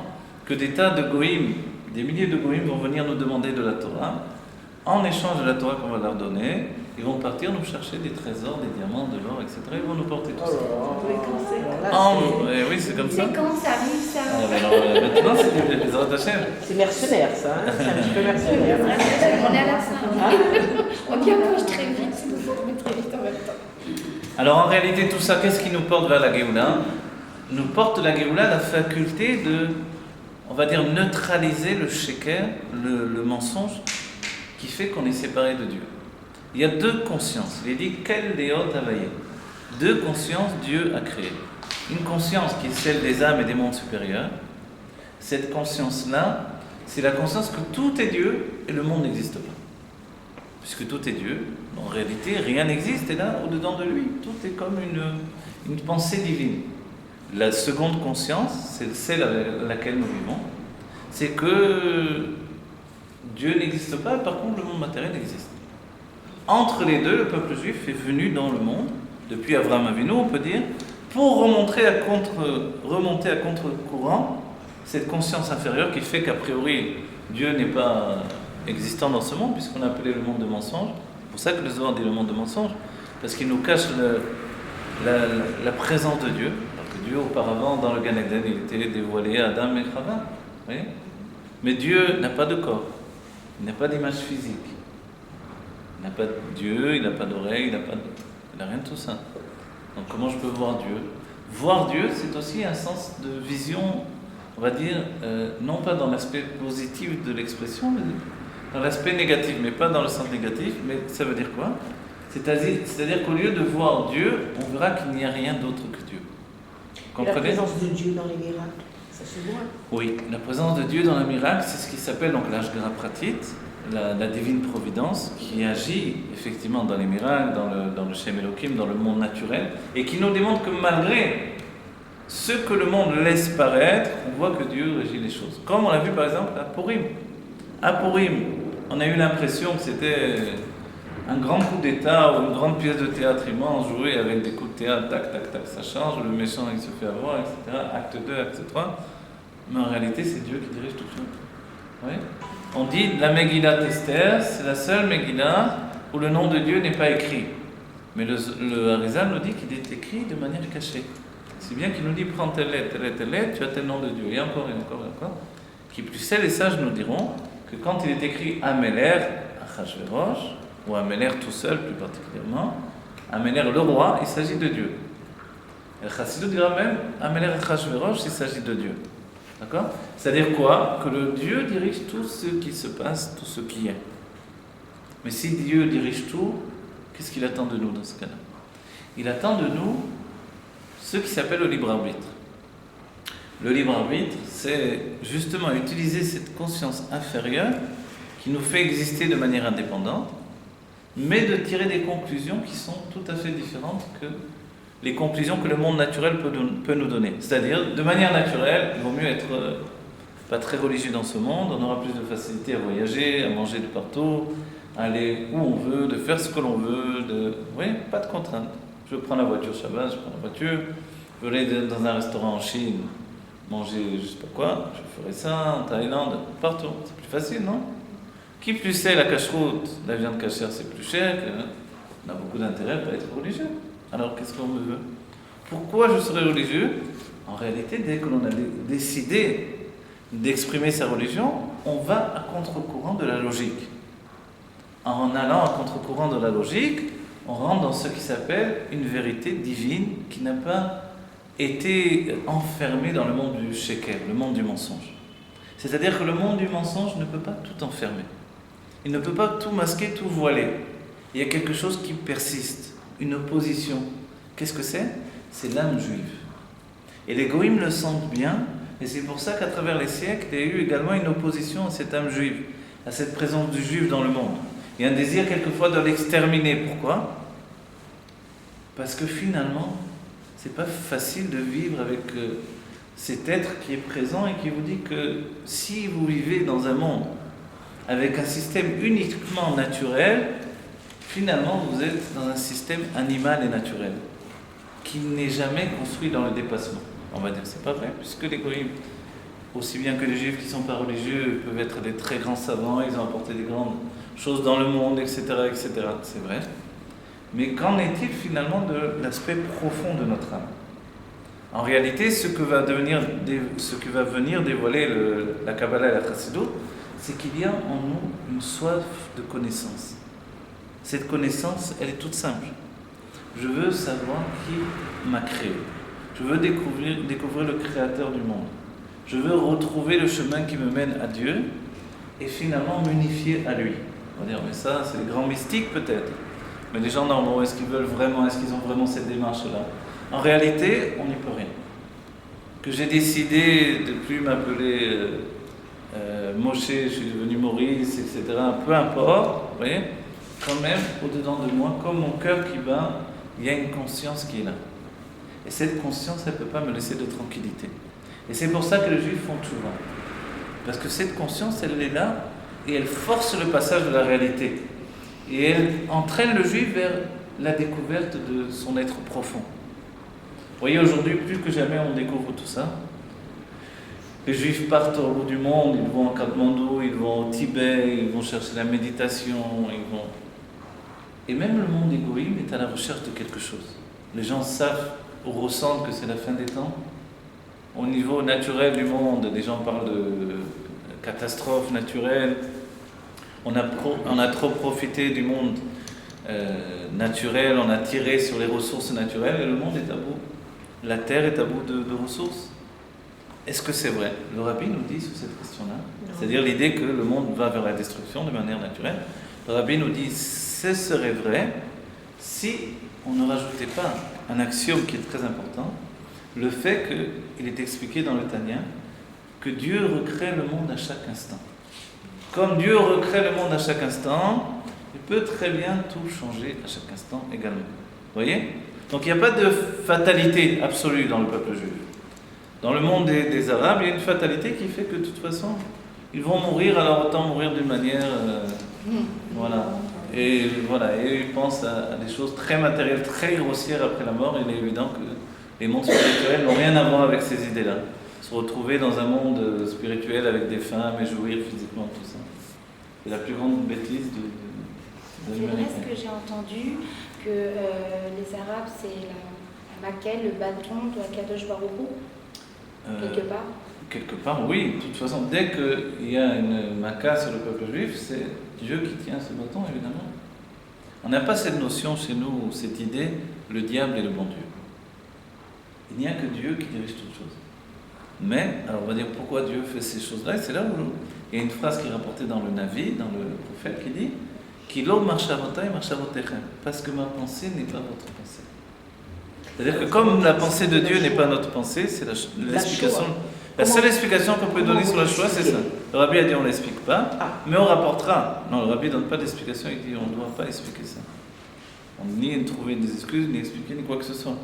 Speaker 1: que des tas de goïms, des milliers de goïms vont venir nous demander de la Torah. En échange de la Torah qu'on va leur donner, ils vont partir nous chercher des trésors, des diamants, de l'or, etc. Ils vont nous porter tout ça. Oui, c'est comme ça.
Speaker 4: C'est quand ça arrive, ça?
Speaker 1: Maintenant, c'est des Hashem.
Speaker 2: C'est mercenaire, ça. Hein, c'est un petit peu mercenaire.
Speaker 4: On est à la fin. On approche très vite, c'est nous faut mettre très vite en même temps.
Speaker 1: Alors en réalité, tout ça, qu'est-ce qui nous porte vers la Géoula? Nous porte la Géoula la faculté de, on va dire, neutraliser le sheker, le mensonge, qui fait qu'on est séparé de Dieu. Il y a deux consciences. Il est dit quel déot availlé. Deux consciences Dieu a créées. Une conscience qui est celle des âmes et des mondes supérieurs. Cette conscience-là, c'est la conscience que tout est Dieu et le monde n'existe pas. Puisque tout est Dieu, en réalité, rien n'existe et là, au-dedans de lui, tout est comme une pensée divine. La seconde conscience, c'est celle à laquelle nous vivons, c'est que Dieu n'existe pas, par contre, le monde matériel existe. Entre les deux, le peuple juif est venu dans le monde, depuis Avraham Avinu, on peut dire, pour remonter à contre-courant cette conscience inférieure qui fait qu'a priori, Dieu n'est pas existant dans ce monde, puisqu'on a appelé le monde de mensonge. C'est pour ça que le Zohar dit le monde de mensonge, parce qu'il nous cache la présence de Dieu. Alors que Dieu, auparavant, dans le Gan Eden, il était dévoilé à Adam et Chava. Vous voyez ? Mais Dieu n'a pas de corps, il n'a pas d'image physique. Il n'a pas de Dieu, il n'a pas d'oreille, il n'a rien de tout ça. Donc comment je peux voir Dieu? Voir Dieu, c'est aussi un sens de vision, on va dire, non pas dans l'aspect positif de l'expression, mais dans l'aspect négatif, mais pas dans le sens négatif, mais ça veut dire quoi? C'est-à-dire qu'au lieu de voir Dieu, on verra qu'il n'y a rien d'autre que Dieu.
Speaker 2: La présence de Dieu dans les miracles, ça se voit.
Speaker 1: Oui, la présence de Dieu dans les miracles, c'est ce qui s'appelle donc l'Ashgara Pratit, la divine providence qui agit effectivement dans les miracles, dans le Shem Elohim, dans le monde naturel, et qui nous démontre que malgré ce que le monde laisse paraître, on voit que Dieu régit les choses. Comme on l'a vu par exemple à Purim. À Purim, on a eu l'impression que c'était un grand coup d'état ou une grande pièce de théâtre immense jouée avec des coups de théâtre, tac, tac, tac, ça change, le méchant il se fait avoir, etc. Acte 2, acte 3. Mais en réalité, c'est Dieu qui dirige tout ça. Oui. On dit la Megillah Esther, c'est la seule Megillah où le nom de Dieu n'est pas écrit. Mais le Harizal nous dit qu'il est écrit de manière cachée. C'est bien qu'il nous dit prends telle lettre, tu as tel nom de Dieu. Et encore, et encore, et encore. Qui plus sait, les sages nous diront que quand il est écrit Améler, Achashverosh, ou Améler tout seul plus particulièrement, Améler le roi, il s'agit de Dieu. Et Chassidou dira même Améler Achashverosh, il s'agit de Dieu. D'accord? C'est-à-dire quoi? Que le Dieu dirige tout ce qui se passe, tout ce qui est. Mais si Dieu dirige tout, qu'est-ce qu'il attend de nous dans ce cas-là? Il attend de nous ce qui s'appelle le libre arbitre. Le libre arbitre, c'est justement utiliser cette conscience inférieure qui nous fait exister de manière indépendante, mais de tirer des conclusions qui sont tout à fait différentes que les conclusions que le monde naturel peut nous donner. C'est-à-dire, de manière naturelle, il vaut mieux être pas très religieux dans ce monde, on aura plus de facilité à voyager, à manger de partout, à aller où on veut, de faire ce que l'on veut, oui, pas de contraintes. Je prends la voiture Shabbat, je prends la voiture, je veux aller dans un restaurant en Chine, manger je sais pas quoi, je ferai ça en Thaïlande, partout. C'est plus facile, non? Qui plus sait, la cacheroute, la viande cachère, c'est plus cher, on a beaucoup d'intérêt à ne pas être religieux. Alors qu'est-ce qu'on me veut? Pourquoi je serais religieux? En réalité, dès que l'on a décidé d'exprimer sa religion, on va à contre-courant de la logique. En allant à contre-courant de la logique, on rentre dans ce qui s'appelle une vérité divine qui n'a pas été enfermée dans le monde du sheker, le monde du mensonge. C'est-à-dire que le monde du mensonge ne peut pas tout enfermer. Il ne peut pas tout masquer, tout voiler. Il y a quelque chose qui persiste, une opposition. Qu'est-ce que c'est? C'est l'âme juive. Et les goïms le sentent bien, et c'est pour ça qu'à travers les siècles, il y a eu également une opposition à cette âme juive, à cette présence du juif dans le monde. Il y a un désir quelquefois de l'exterminer. Pourquoi? Parce que finalement, c'est pas facile de vivre avec cet être qui est présent et qui vous dit que si vous vivez dans un monde avec un système uniquement naturel, finalement vous êtes dans un système animal et naturel qui n'est jamais construit dans le dépassement. On va dire c'est pas vrai, puisque les goïms, aussi bien que les juifs qui ne sont pas religieux, peuvent être des très grands savants, ils ont apporté des grandes choses dans le monde, etc., etc. C'est vrai. Mais qu'en est-il finalement de l'aspect profond de notre âme? En réalité, ce que va venir dévoiler la Kabbalah et la Chassidut, c'est qu'il y a en nous une soif de connaissance. Cette connaissance, elle est toute simple. Je veux savoir qui m'a créé. Je veux découvrir le Créateur du monde. Je veux retrouver le chemin qui me mène à Dieu et finalement m'unifier à lui. On va dire, mais ça, c'est les grands mystiques peut-être. Mais les gens normaux, est-ce qu'ils ont vraiment cette démarche-là? En réalité, on n'y peut rien. Que j'ai décidé de ne plus m'appeler Moshe, je suis devenu Maurice, etc. Peu importe, vous voyez, quand même, au-dedans de moi, comme mon cœur qui bat, il y a une conscience qui est là. Et cette conscience, elle ne peut pas me laisser de tranquillité. Et c'est pour ça que les Juifs font tchouva. Parce que cette conscience, elle est là, et elle force le passage de la réalité. Et elle entraîne le Juif vers la découverte de son être profond. Vous voyez, aujourd'hui, plus que jamais, on découvre tout ça. Les Juifs partent au bout du monde, ils vont en Katmandou, ils vont au Tibet, ils vont chercher la méditation, Et même le monde égoïme est à la recherche de quelque chose. Les gens savent ou ressentent que c'est la fin des temps. Au niveau naturel du monde, les gens parlent de catastrophes naturelles. On a trop profité du monde naturel, on a tiré sur les ressources naturelles et le monde est à bout. La terre est à bout de ressources. Est-ce que c'est vrai? Le Rabbi nous dit sur cette question-là, c'est-à-dire l'idée que le monde va vers la destruction de manière naturelle. Le Rabbi nous dit ce serait vrai si on ne rajoutait pas un axiome qui est très important, le fait qu'il est expliqué dans le Tanya que Dieu recrée le monde à chaque instant. Comme Dieu recrée le monde à chaque instant, il peut très bien tout changer à chaque instant également. Vous voyez? Donc il n'y a pas de fatalité absolue dans le peuple juif. Dans le monde des Arabes, il y a une fatalité qui fait que de toute façon, ils vont mourir, alors autant mourir d'une manière... voilà. Et ils pensent à des choses très matérielles, très grossières après la mort. Il est évident que les mondes spirituels n'ont rien à voir avec ces idées-là. Se retrouver dans un monde spirituel avec des femmes et jouir physiquement, tout ça. C'est la plus grande bêtise de l'humanité.
Speaker 4: C'est vrai ce que j'ai entendu, que les Arabes, c'est la maquette, le bâton de Kadosh Baruch Hu, quelque part.
Speaker 1: Quelque part, oui. De toute façon, dès qu'il y a une maca sur le peuple juif, c'est Dieu qui tient ce bâton, évidemment. On n'a pas cette notion chez nous, cette idée, le diable et le bon Dieu. Il n'y a que Dieu qui dirige toutes choses. Mais, alors on va dire pourquoi Dieu fait ces choses-là, et c'est là où il y a une phrase qui est rapportée dans le Navi, dans le prophète, qui dit « Kilo marchavotai marchavotechem » parce que ma pensée n'est pas votre pensée. C'est-à-dire que comme la pensée de Dieu n'est pas notre pensée, c'est l'explication... La seule explication qu'on peut donner sur la Shoah, c'est ça. Le Rabbi a dit on ne l'explique pas, mais on rapportera. Non, le Rabbi ne donne pas d'explication, il dit on ne doit pas expliquer ça. On ni trouver des excuses, ni expliquer, ni quoi que ce soit.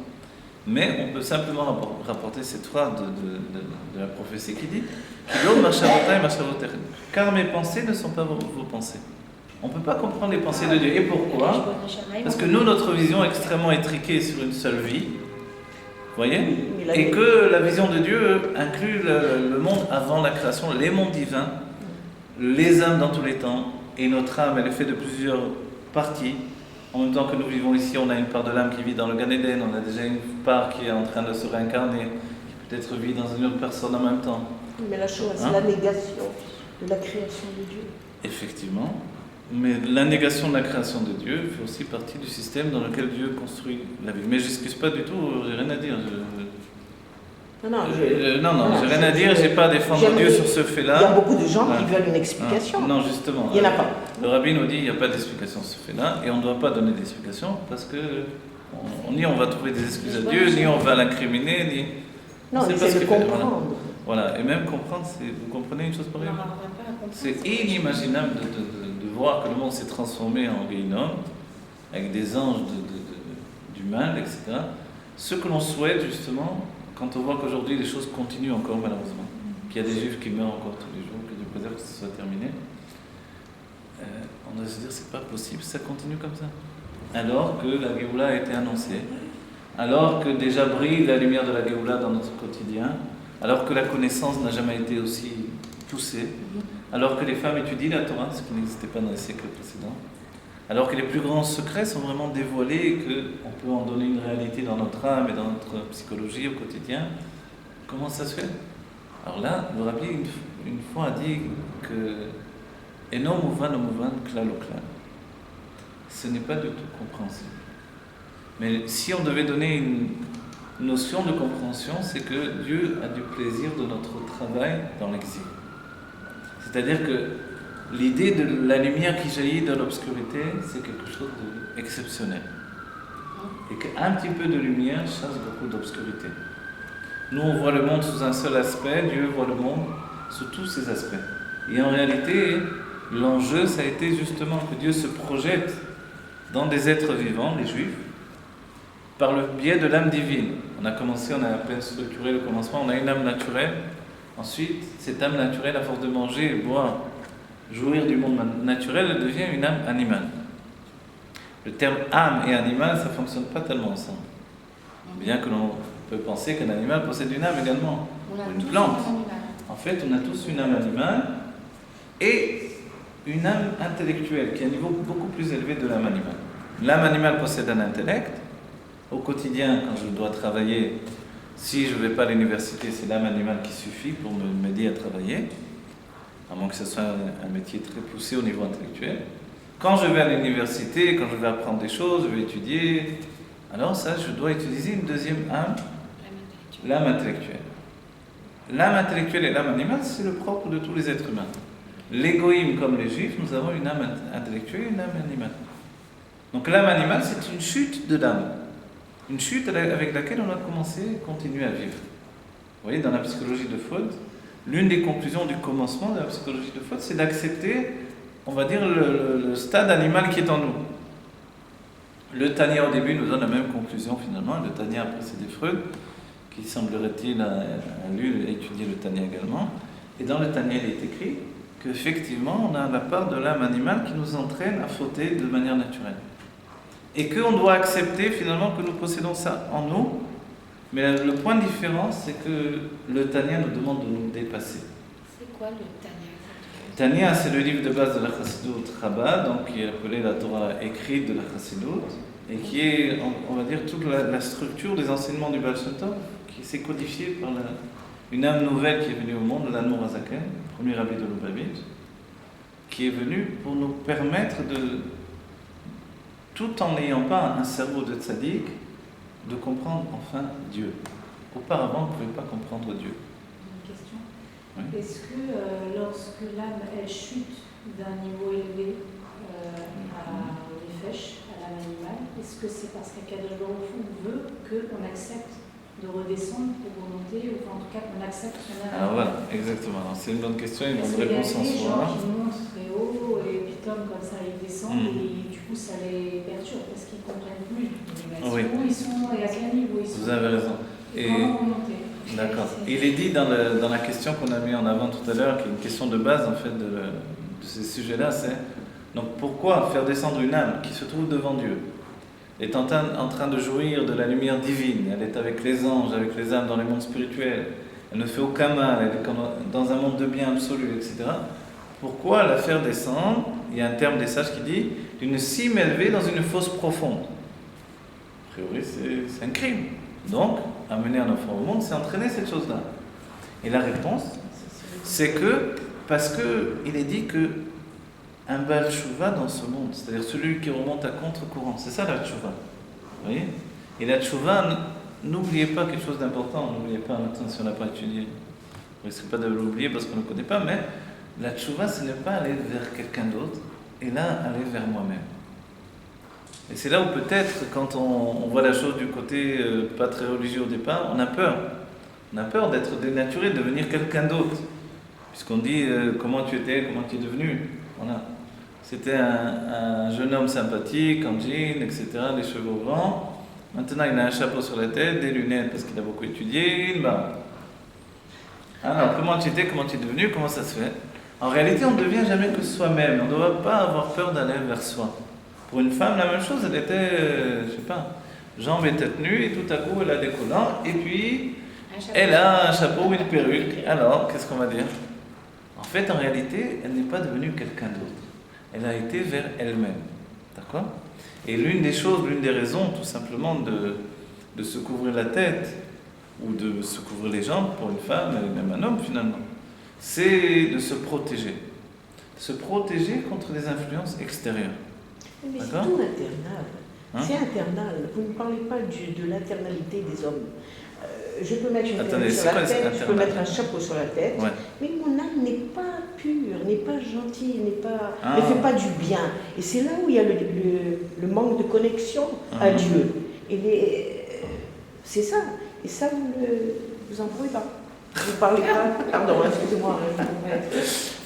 Speaker 1: Mais on peut simplement rapporter cette phrase de la prophétie qui dit « Car mes pensées ne sont pas vos pensées ». On ne peut pas comprendre les pensées de Dieu. Et pourquoi? Parce que nous, notre vision est extrêmement étriquée sur une seule vie. Vous voyez? Et que la vision de Dieu inclut le monde avant la création, les mondes divins, les âmes dans tous les temps. Et notre âme, elle est faite de plusieurs parties. En même temps que nous vivons ici, on a une part de l'âme qui vit dans le Gan Eden, on a déjà une part qui est en train de se réincarner, qui peut-être vit dans une autre personne en même temps.
Speaker 2: Mais la chose, c'est la négation de la création de Dieu.
Speaker 1: Effectivement. Mais la négation de la création de Dieu fait aussi partie du système dans lequel Dieu construit la vie. Mais je n'excuse pas du tout, j'ai rien à dire. Non, j'ai rien à dire, j'ai pas à défendre Dieu sur ce fait-là.
Speaker 2: Il y a beaucoup de gens qui veulent une explication.
Speaker 1: Non, justement.
Speaker 2: Il n'y en a pas.
Speaker 1: Le rabbin nous dit qu'il n'y a pas d'explication sur ce fait-là, et on ne doit pas donner d'explication parce que ni on va trouver des excuses à Dieu, ni on va l'incriminer, ni.
Speaker 2: Non, c'est de comprendre.
Speaker 1: Voilà, et même comprendre, vous comprenez une chose pareille? C'est inimaginable de voir que le monde s'est transformé en Guéhinom, avec des anges du mal, etc. Ce que l'on souhaite justement, quand on voit qu'aujourd'hui les choses continuent encore malheureusement, qu'il y a des juifs qui meurent encore tous les jours, que Dieu préserve que ce soit terminé, on doit se dire c'est pas possible, ça continue comme ça. Alors que la Géoula a été annoncée, alors que déjà brille la lumière de la Géoula dans notre quotidien, alors que la connaissance n'a jamais été aussi poussée, alors que les femmes étudient la Torah, ce qui n'existait pas dans les siècles précédents, alors que les plus grands secrets sont vraiment dévoilés et qu'on peut en donner une réalité dans notre âme et dans notre psychologie au quotidien, comment ça se fait? Alors là, le rabbi une fois a dit que Eno mouvan klal o klal. Ce n'est pas du tout compréhensible. Mais si on devait donner une notion de compréhension, c'est que Dieu a du plaisir de notre travail dans l'exil. C'est-à-dire que l'idée de la lumière qui jaillit de l'obscurité, c'est quelque chose d'exceptionnel. Et qu'un petit peu de lumière chasse beaucoup d'obscurité. Nous, on voit le monde sous un seul aspect, Dieu voit le monde sous tous ses aspects. Et en réalité, l'enjeu, ça a été justement que Dieu se projette dans des êtres vivants, les Juifs, par le biais de l'âme divine. On a commencé, on a à peine structuré le commencement, on a une âme naturelle. Ensuite, cette âme naturelle, à force de manger, boire, jouir du monde naturel, elle devient une âme animale. Le terme âme et animal, ça ne fonctionne pas tellement ensemble. Bien que l'on peut penser qu'un animal possède une âme également, ou une plante. En fait, on a tous une âme animale et une âme intellectuelle, qui est à un niveau beaucoup plus élevé de l'âme animale. L'âme animale possède un intellect. Au quotidien, quand je dois travailler, si je ne vais pas à l'université, c'est l'âme animale qui suffit pour m'aider à travailler, à moins que ce soit un métier très poussé au niveau intellectuel. Quand je vais à l'université, quand je vais apprendre des choses, je vais étudier, alors ça, je dois utiliser une deuxième âme, l'âme intellectuelle. L'âme intellectuelle et l'âme animale, c'est le propre de tous les êtres humains. L'égoïme, comme les juifs, nous avons une âme intellectuelle et une âme animale. Donc l'âme animale, c'est une chute de l'âme. Une chute avec laquelle on a commencé à continuer à vivre. Vous voyez, dans la psychologie de Freud, l'une des conclusions du commencement de la psychologie de Freud, c'est d'accepter, on va dire, le stade animal qui est en nous. Le Tanya, au début, nous donne la même conclusion, finalement. Le Tanya a précédé Freud, qui, semblerait-il, a lu et étudié le Tanya également. Et dans le Tanya, il est écrit qu'effectivement, on a la part de l'âme animale qui nous entraîne à fauter de manière naturelle. Et qu'on doit accepter finalement que nous possédons ça en nous. Mais le point de différence, c'est que le Tanya nous demande de nous dépasser.
Speaker 4: C'est quoi le Tanya?
Speaker 1: Tanya, c'est le livre de base de la Chassidut Rabbah, donc qui est appelé la Torah écrite de la Chassidut, et qui est, on va dire, toute la structure des enseignements du Baal Shem Tov, qui s'est codifiée par une âme nouvelle qui est venue au monde, l'Admor Hazaken, premier rabbi de Lubavitch, qui est venu pour nous permettre de, tout en n'ayant pas un cerveau de tzaddik, de comprendre enfin Dieu. Auparavant, on ne pouvait pas comprendre Dieu.
Speaker 5: Une question.
Speaker 1: Oui.
Speaker 5: Est-ce que lorsque l'âme elle chute d'un niveau élevé au nefesh, à l'âme animale, est-ce que c'est parce qu'Akadosh Baruch Hu veut qu'on accepte de redescendre pour remonter, ou en tout cas qu'on accepte son âme?
Speaker 1: Alors voilà, exactement. Alors, c'est une bonne question, une bonne
Speaker 5: Parce qu'il y a
Speaker 1: réponse en
Speaker 5: des
Speaker 1: soi.
Speaker 5: gens qui montent très haut et puis homme comme ça, ils descendent et du coup ça les perturbe parce qu'ils ne comprennent plus
Speaker 1: Oui.
Speaker 5: où ils sont et à quel niveau ils sont.
Speaker 1: Vous avez raison. Et
Speaker 5: Comment remonter.
Speaker 1: d'accord. Il est dit dans la question qu'on a mis en avant tout à l'heure, qui est une question de base en fait de ces sujets-là, c'est donc pourquoi faire descendre une âme qui se trouve devant Dieu, est en train de jouir de la lumière divine, elle est avec les anges, avec les âmes dans les mondes spirituels, elle ne fait aucun mal, elle est dans un monde de bien absolu, etc. Pourquoi la faire descendre? Il y a un terme des sages qui dit d'une cime élevée dans une fosse profonde. A priori, c'est un crime. Donc, amener un enfant au monde, c'est entraîner cette chose-là. Et la réponse, c'est que, parce qu'il est dit que un Baal Tshuva dans ce monde, c'est-à-dire celui qui remonte à contre-courant, c'est ça la Tshuva. Vous voyez? Et la Tshuva, n'oubliez pas quelque chose d'important, n'oubliez pas maintenant si on n'a pas étudié, vous risquez pas de l'oublier parce qu'on ne le connaît pas, mais la Tshuva, ce n'est pas aller vers quelqu'un d'autre, et là, aller vers moi-même. Et c'est là où peut-être, quand on voit la chose du côté pas très religieux au départ, on a peur. On a peur d'être dénaturé, de devenir quelqu'un d'autre. Puisqu'on dit comment tu étais, comment tu es devenu. Voilà. C'était un jeune homme sympathique, en jean, etc., les cheveux au vent. Maintenant, il a un chapeau sur la tête, des lunettes parce qu'il a beaucoup étudié, une barbe. Alors, comment tu étais, comment tu es devenu, comment ça se fait? En réalité, on ne devient jamais que soi-même. On ne doit pas avoir peur d'aller vers soi. Pour une femme, la même chose, elle était, je sais pas, jambes et tête nue, et tout à coup, elle a des collants, et puis, elle a un chapeau ou une perruque. Alors, qu'est-ce qu'on va dire? En fait, en réalité, elle n'est pas devenue quelqu'un d'autre. Elle a été vers elle-même. D'accord? Et l'une des choses, l'une des raisons, tout simplement, de se couvrir la tête, ou de se couvrir les jambes, pour une femme, et même un homme, finalement, c'est de se protéger. Se protéger contre les influences extérieures.
Speaker 2: Mais c'est
Speaker 1: D'accord?
Speaker 2: tout internal.
Speaker 1: Hein?
Speaker 2: C'est internal. Vous ne parlez pas de l'internalité des hommes. Je peux mettre une perruque sur la tête, je peux mettre un chapeau sur la tête,
Speaker 1: Ouais.
Speaker 2: mais mon âme n'est pas pure, n'est pas gentille, ne fait pas du bien. Et c'est là où il y a le manque de connexion à Dieu. C'est ça. Et ça, vous en parlez pas. Vous ne parlez pas. Pardon, excusez-moi.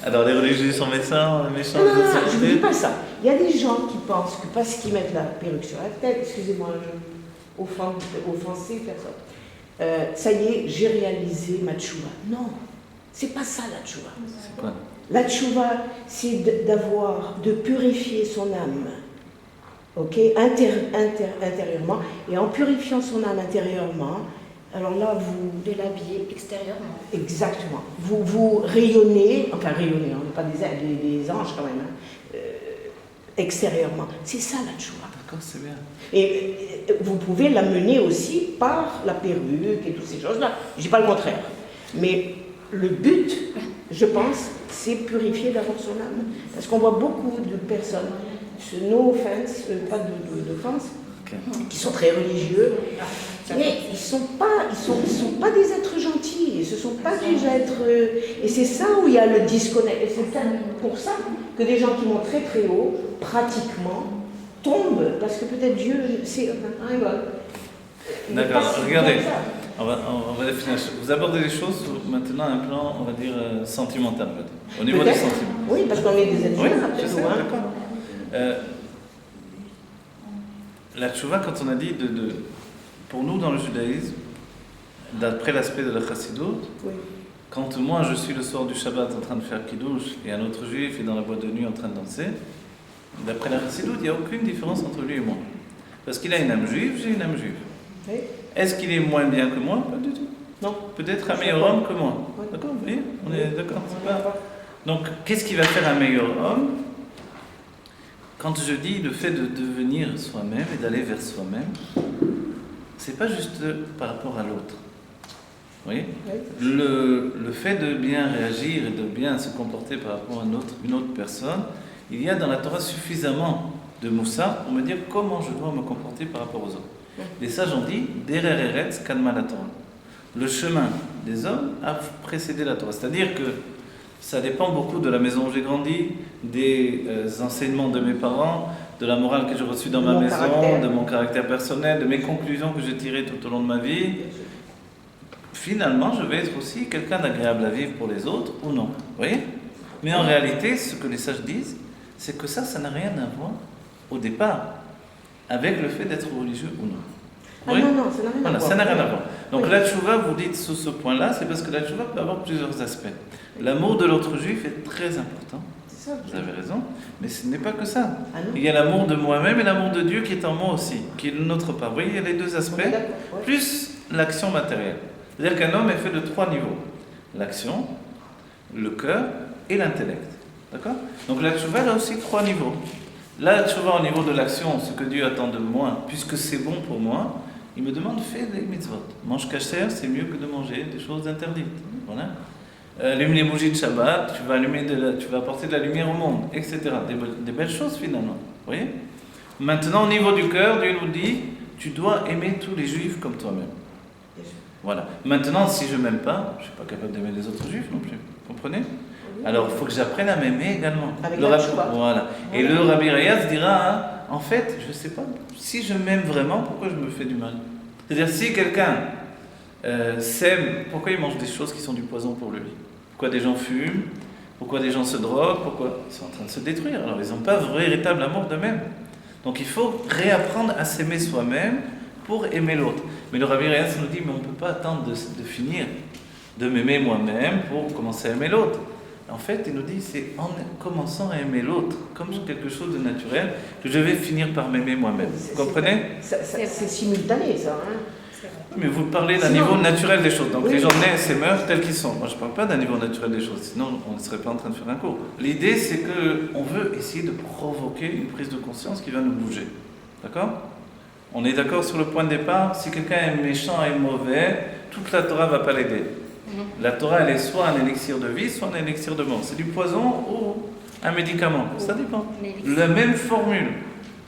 Speaker 1: Alors les religieux sont médecins, méchants.
Speaker 2: Non, je ne dis pas ça. Il y a des gens qui pensent que parce qu'ils mettent la perruque sur la tête, excusez-moi, je offenser personne. Ça y est, j'ai réalisé ma tchouva. Non, c'est pas ça la tchouva.
Speaker 1: C'est quoi?
Speaker 2: La tchouva, c'est de purifier son âme, ok, intérieurement, et en purifiant son âme intérieurement, alors là,
Speaker 3: De l'habiller extérieurement.
Speaker 2: exactement, vous rayonnez, enfin rayonnez, on n'est pas des anges quand même, extérieurement. C'est ça la tchouva.
Speaker 1: D'accord, c'est bien.
Speaker 2: Et vous pouvez l'amener aussi par la perruque et toutes ces choses-là. Je ne dis pas le contraire. Mais le but, je pense, c'est purifier d'abord son âme. Parce qu'on voit beaucoup de personnes, no offense, pas d'offense, qui sont très religieux, mais ils sont pas des êtres gentils, ce ne sont pas des êtres... Et c'est ça où il y a le disconnect. Et c'est pour ça que des gens qui montent très très haut, pratiquement, tombent, parce que peut-être Dieu, c'est...
Speaker 1: D'accord, regardez, on va définir. Vous abordez les choses sur maintenant un plan, on va dire, sentimental, au niveau des sentiments.
Speaker 2: Oui, parce qu'on est des êtres
Speaker 1: Oui,
Speaker 2: humains,
Speaker 1: je
Speaker 2: après
Speaker 1: sais,
Speaker 2: tout, hein.
Speaker 1: d'accord. La tchouva, quand on a dit, pour nous dans le judaïsme, d'après l'aspect de la chassidoute,
Speaker 2: Oui.
Speaker 1: quand moi je suis le soir du Shabbat en train de faire kiddush et un autre juif est dans la boîte de nuit en train de danser, d'après la chassidoute, il n'y a aucune différence entre lui et moi. Parce qu'il a une âme juive, j'ai une âme juive.
Speaker 2: Oui.
Speaker 1: Est-ce qu'il est moins bien que moi? Pas du tout.
Speaker 2: Non.
Speaker 1: Peut-être un meilleur homme que moi.
Speaker 2: Oui.
Speaker 1: D'accord, vous voyez? On est d'accord. C'est pas... Donc, qu'est-ce qui va faire un meilleur homme? Quand je dis le fait de devenir soi-même et d'aller vers soi-même, c'est pas juste par rapport à l'autre. Vous voyez?
Speaker 2: Oui.
Speaker 1: Le fait de bien réagir et de bien se comporter par rapport à une autre personne, il y a dans la Torah suffisamment de moussar pour me dire comment je dois me comporter par rapport aux autres. Les sages ont dit Derer Eretz Kadma la Torah. Le chemin des hommes a précédé la Torah. C'est-à-dire que ça dépend beaucoup de la maison où j'ai grandi, des enseignements de mes parents, de la morale que j'ai reçue dans ma maison, de mon caractère personnel, de mes conclusions que j'ai tirées tout au long de ma vie. Finalement, je vais être aussi quelqu'un d'agréable à vivre pour les autres ou non. Vous voyez? Mais en réalité, ce que les sages disent, c'est que ça n'a rien à voir, au départ, avec le fait d'être religieux ou non.
Speaker 2: Ah
Speaker 1: Oui.
Speaker 2: non, non, ça n'a rien à
Speaker 1: Voilà,
Speaker 2: voir.
Speaker 1: ça n'a rien à voir. Donc
Speaker 2: Oui.
Speaker 1: la tchouva, vous dites sur ce point-là, c'est parce que la tchouva peut avoir plusieurs aspects. L'amour de l'autre juif est très important,
Speaker 2: C'est ça.
Speaker 1: vous avez raison, mais ce n'est pas que ça.
Speaker 2: Ah non.
Speaker 1: Il y a l'amour de moi-même et l'amour de Dieu qui est en moi aussi, qui est de notre part. Vous voyez, il y a les deux
Speaker 2: On
Speaker 1: aspects,
Speaker 2: est d'accord, ouais.
Speaker 1: plus l'action matérielle. C'est-à-dire qu'un homme est fait de 3 niveaux. L'action, le cœur et l'intellect. D'accord? Donc la tchouva a aussi 3 niveaux. La tchouva au niveau de l'action, ce que Dieu attend de moi, puisque c'est bon pour moi, il me demande fais des mitzvot. Mange kasher, c'est mieux que de manger des choses interdites. Voilà. Allume les bougies de Shabbat, tu vas apporter de la lumière au monde, etc. Des belles choses finalement. Vous voyez? Maintenant, au niveau du cœur, Dieu nous dit tu dois aimer tous les juifs comme toi-même. Voilà. Maintenant, si je ne m'aime pas, je ne suis pas capable d'aimer les autres juifs non plus. Vous comprenez? Alors, il faut que j'apprenne à m'aimer également.
Speaker 2: Avec
Speaker 1: Le
Speaker 2: la
Speaker 1: Rabbi-
Speaker 2: tchouva.
Speaker 1: Voilà. Et le Rabbi Rayaz dira, hein, en fait, je ne sais pas, si je m'aime vraiment, pourquoi je me fais du mal? C'est-à-dire, si quelqu'un s'aime, pourquoi il mange des choses qui sont du poison pour lui? Pourquoi des gens fument? Pourquoi des gens se droguent? Pourquoi ils sont en train de se détruire? Alors, ils n'ont pas véritable amour d'eux-mêmes. Donc, il faut réapprendre à s'aimer soi-même pour aimer l'autre. Mais le Rabbi Rayaz nous dit, mais on ne peut pas attendre de finir de m'aimer moi-même pour commencer à aimer l'autre. En fait, il nous dit, c'est en commençant à aimer l'autre, comme quelque chose de naturel, que je vais finir par m'aimer moi-même. Vous comprenez?
Speaker 2: C'est simultané, ça. Hein.
Speaker 4: C'est vrai.
Speaker 1: Mais vous parlez d'un
Speaker 2: Sinon-
Speaker 1: niveau naturel des choses. Donc
Speaker 2: Oui.
Speaker 1: les gens naissent et meurent tels qu'ils sont. Moi, je ne parle pas d'un niveau naturel des choses, sinon on ne serait pas en train de faire un cours. L'idée, c'est qu'on veut essayer de provoquer une prise de conscience qui va nous bouger. D'accord? On est d'accord sur le point de départ. Si quelqu'un est méchant et mauvais, toute la Torah ne va pas l'aider. La Torah, elle est soit un élixir de vie, soit un élixir de mort. C'est du poison ou un médicament. Ça dépend. La même formule.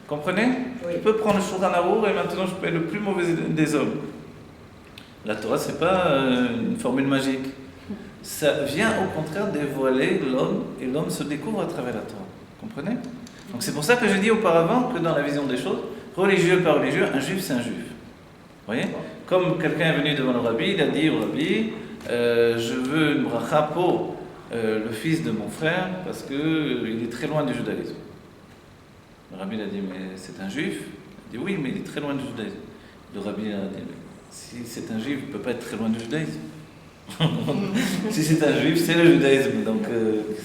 Speaker 1: Comprenez?
Speaker 2: Oui.
Speaker 1: Tu peux prendre le Shulchan Arour et maintenant je peux être le plus mauvais des hommes. La Torah, c'est pas une formule magique. Ça vient au contraire dévoiler l'homme et l'homme se découvre à travers la Torah. Comprenez? Donc c'est pour ça que j'ai dit auparavant que dans la vision des choses, religieux par religieux, un juif c'est un juif. Vous voyez? Comme quelqu'un est venu devant le rabbi, il a dit au rabbi, je veux une bracha pour le fils de mon frère parce qu'il est très loin du judaïsme. Le rabbi a dit, mais c'est un juif? Il dit, oui, mais il est très loin du judaïsme. Le rabbi a dit, si c'est un juif, il ne peut pas être très loin du judaïsme. Si c'est un juif, c'est le judaïsme. Donc,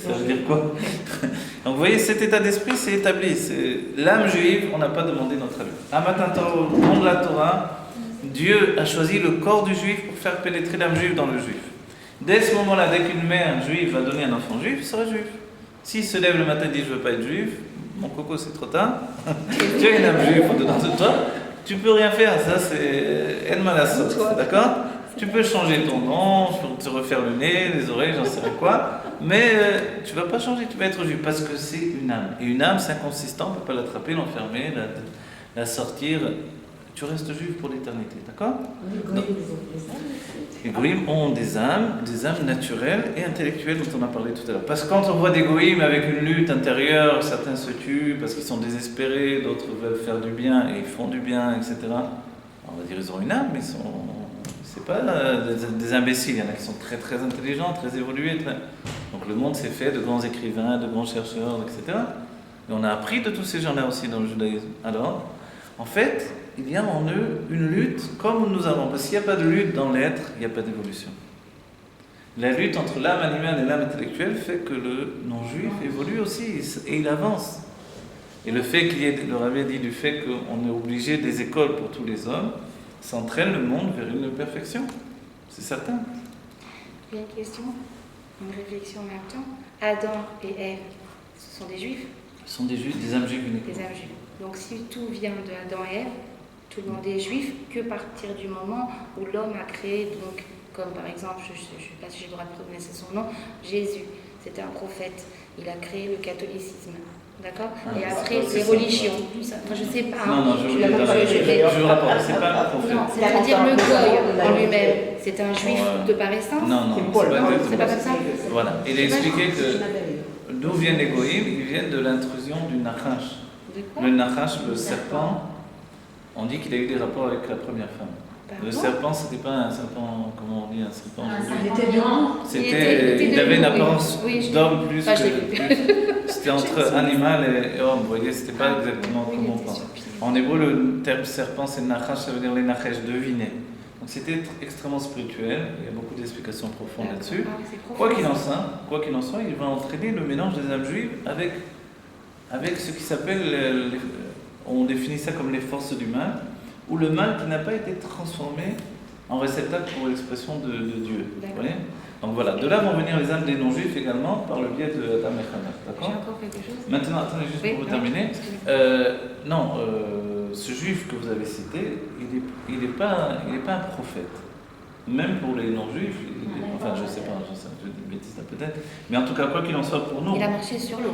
Speaker 1: ça veut dire quoi? Donc, vous voyez, cet état d'esprit, c'est établi. C'est l'âme juive, on n'a pas demandé notre avis. À matin, au nom de la Torah, Dieu a choisi le corps du juif pour faire pénétrer l'âme juive dans le juif. Dès ce moment-là, dès qu'une mère juive va donner un enfant juif, il sera juif. S'il se lève le matin et dit, je ne veux pas être juif, mon coco, c'est trop tard. Tu as une âme juive au-dedans de toi. Tu peux rien faire, ça c'est Enma la sauce, d'accord? Tu peux changer ton nom, te refaire le nez, les oreilles, j'en sais pas quoi, mais tu vas pas changer, tu vas être juif parce que c'est une âme. Et une âme, c'est inconsistant, on ne peut pas l'attraper, l'enfermer, la sortir. Tu restes juif pour l'éternité, d'accord? Les goïms ont des âmes naturelles et intellectuelles dont on a parlé tout à l'heure. Parce que quand on voit des goïms avec une lutte intérieure, certains se tuent parce qu'ils sont désespérés, d'autres veulent faire du bien et ils font du bien, etc. On va dire ils ont une âme, mais c'est pas des imbéciles. Il y en a qui sont très très intelligents, très évolués. Donc le monde s'est fait de grands écrivains, de grands chercheurs, etc. Et on a appris de tous ces gens-là aussi dans le judaïsme. Alors, en fait, il y a en eux une lutte comme nous avons. Parce qu'il n'y a pas de lutte dans l'être, il n'y a pas d'évolution. La lutte entre l'âme animale et l'âme intellectuelle fait que le non-juif évolue aussi et il avance. Et le fait qu'il y ait, le rabbi a dit, du fait qu'on est obligé des écoles pour tous les hommes, ça entraîne le monde vers une perfection. C'est certain.
Speaker 4: J'ai une question, une réflexion en même temps. Adam et Ève, ce sont des juifs?
Speaker 1: Ce sont des juifs, des âmes juives uniquement.
Speaker 4: Des âmes juives. Donc si tout vient de Adam et Ève, tout le monde est juif que à partir du moment où l'homme a créé, donc, comme par exemple, je ne sais pas si j'ai le droit de prononcer son nom, Jésus, c'était un prophète, il a créé le catholicisme, d'accord? Et après, les religions, enfin, je ne sais pas.
Speaker 1: Non, je vous rapporte, c'est pas un prophète.
Speaker 4: Non, c'est-à-dire le goy en lui-même, c'est un juif de par essence?
Speaker 1: Non,
Speaker 4: C'est pas comme ça?
Speaker 1: Voilà, il a expliqué que d'où viennent les goïms? Ils viennent de l'intrusion du Nachash.
Speaker 4: De quoi?
Speaker 1: Le Nachash, le serpent, on dit qu'il a eu des rapports avec la première femme. Le serpent, c'était pas un serpent, comment on dit, un serpent aujourd'hui.
Speaker 5: Il était grand.
Speaker 1: Il avait une apparence
Speaker 4: oui,
Speaker 1: d'homme plus
Speaker 4: je l'ai
Speaker 1: que. C'était entre animal et homme, vous voyez, c'était pas exactement comme on pense. En hébreu, le terme serpent, c'est nachash, ça veut dire les nachesh, deviner. Donc c'était extrêmement spirituel, il y a beaucoup d'explications profondes là-dessus. Quoi qu'il en soit, il va entraîner le mélange des âmes juives avec ce qui s'appelle, on définit ça comme les forces du mal, ou le mal qui n'a pas été transformé en réceptacle pour l'expression de Dieu. Vous voyez ? Donc voilà, de là vont venir les âmes des non-juifs également par le biais de Adam et Chana. D'accord ?
Speaker 4: J'ai encore quelque chose.
Speaker 1: Maintenant, attendez juste pour vous terminer. Ce juif que vous avez cité, il n'est pas un prophète. Même pour les non-juifs, enfin je sais pas, je dis une bêtise là peut-être, mais en tout cas, quoi qu'il en soit pour nous.
Speaker 4: Il a marché sur l'eau.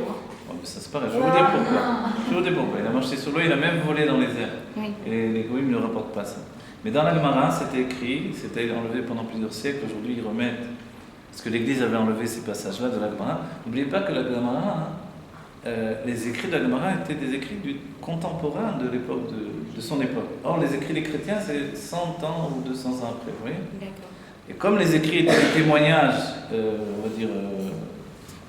Speaker 1: Oh, mais ça c'est pareil, je vais vous dire pourquoi. Il a marché sur l'eau, il a même volé dans les airs.
Speaker 4: Oui.
Speaker 1: Et les goïms ne rapportent pas ça. Mais dans la Gemara, c'était écrit, c'était enlevé pendant plusieurs siècles, aujourd'hui ils remettent. Parce que l'Église avait enlevé ces passages-là de la Gemara. N'oubliez pas que la Gemara, les écrits de la Gemara étaient des écrits du contemporain de l'époque de son époque. Or, les écrits des chrétiens, c'est 100 ans ou 200 ans après, vous voyez ?
Speaker 4: D'accord.
Speaker 1: Et comme les écrits étaient des témoignages, on va dire,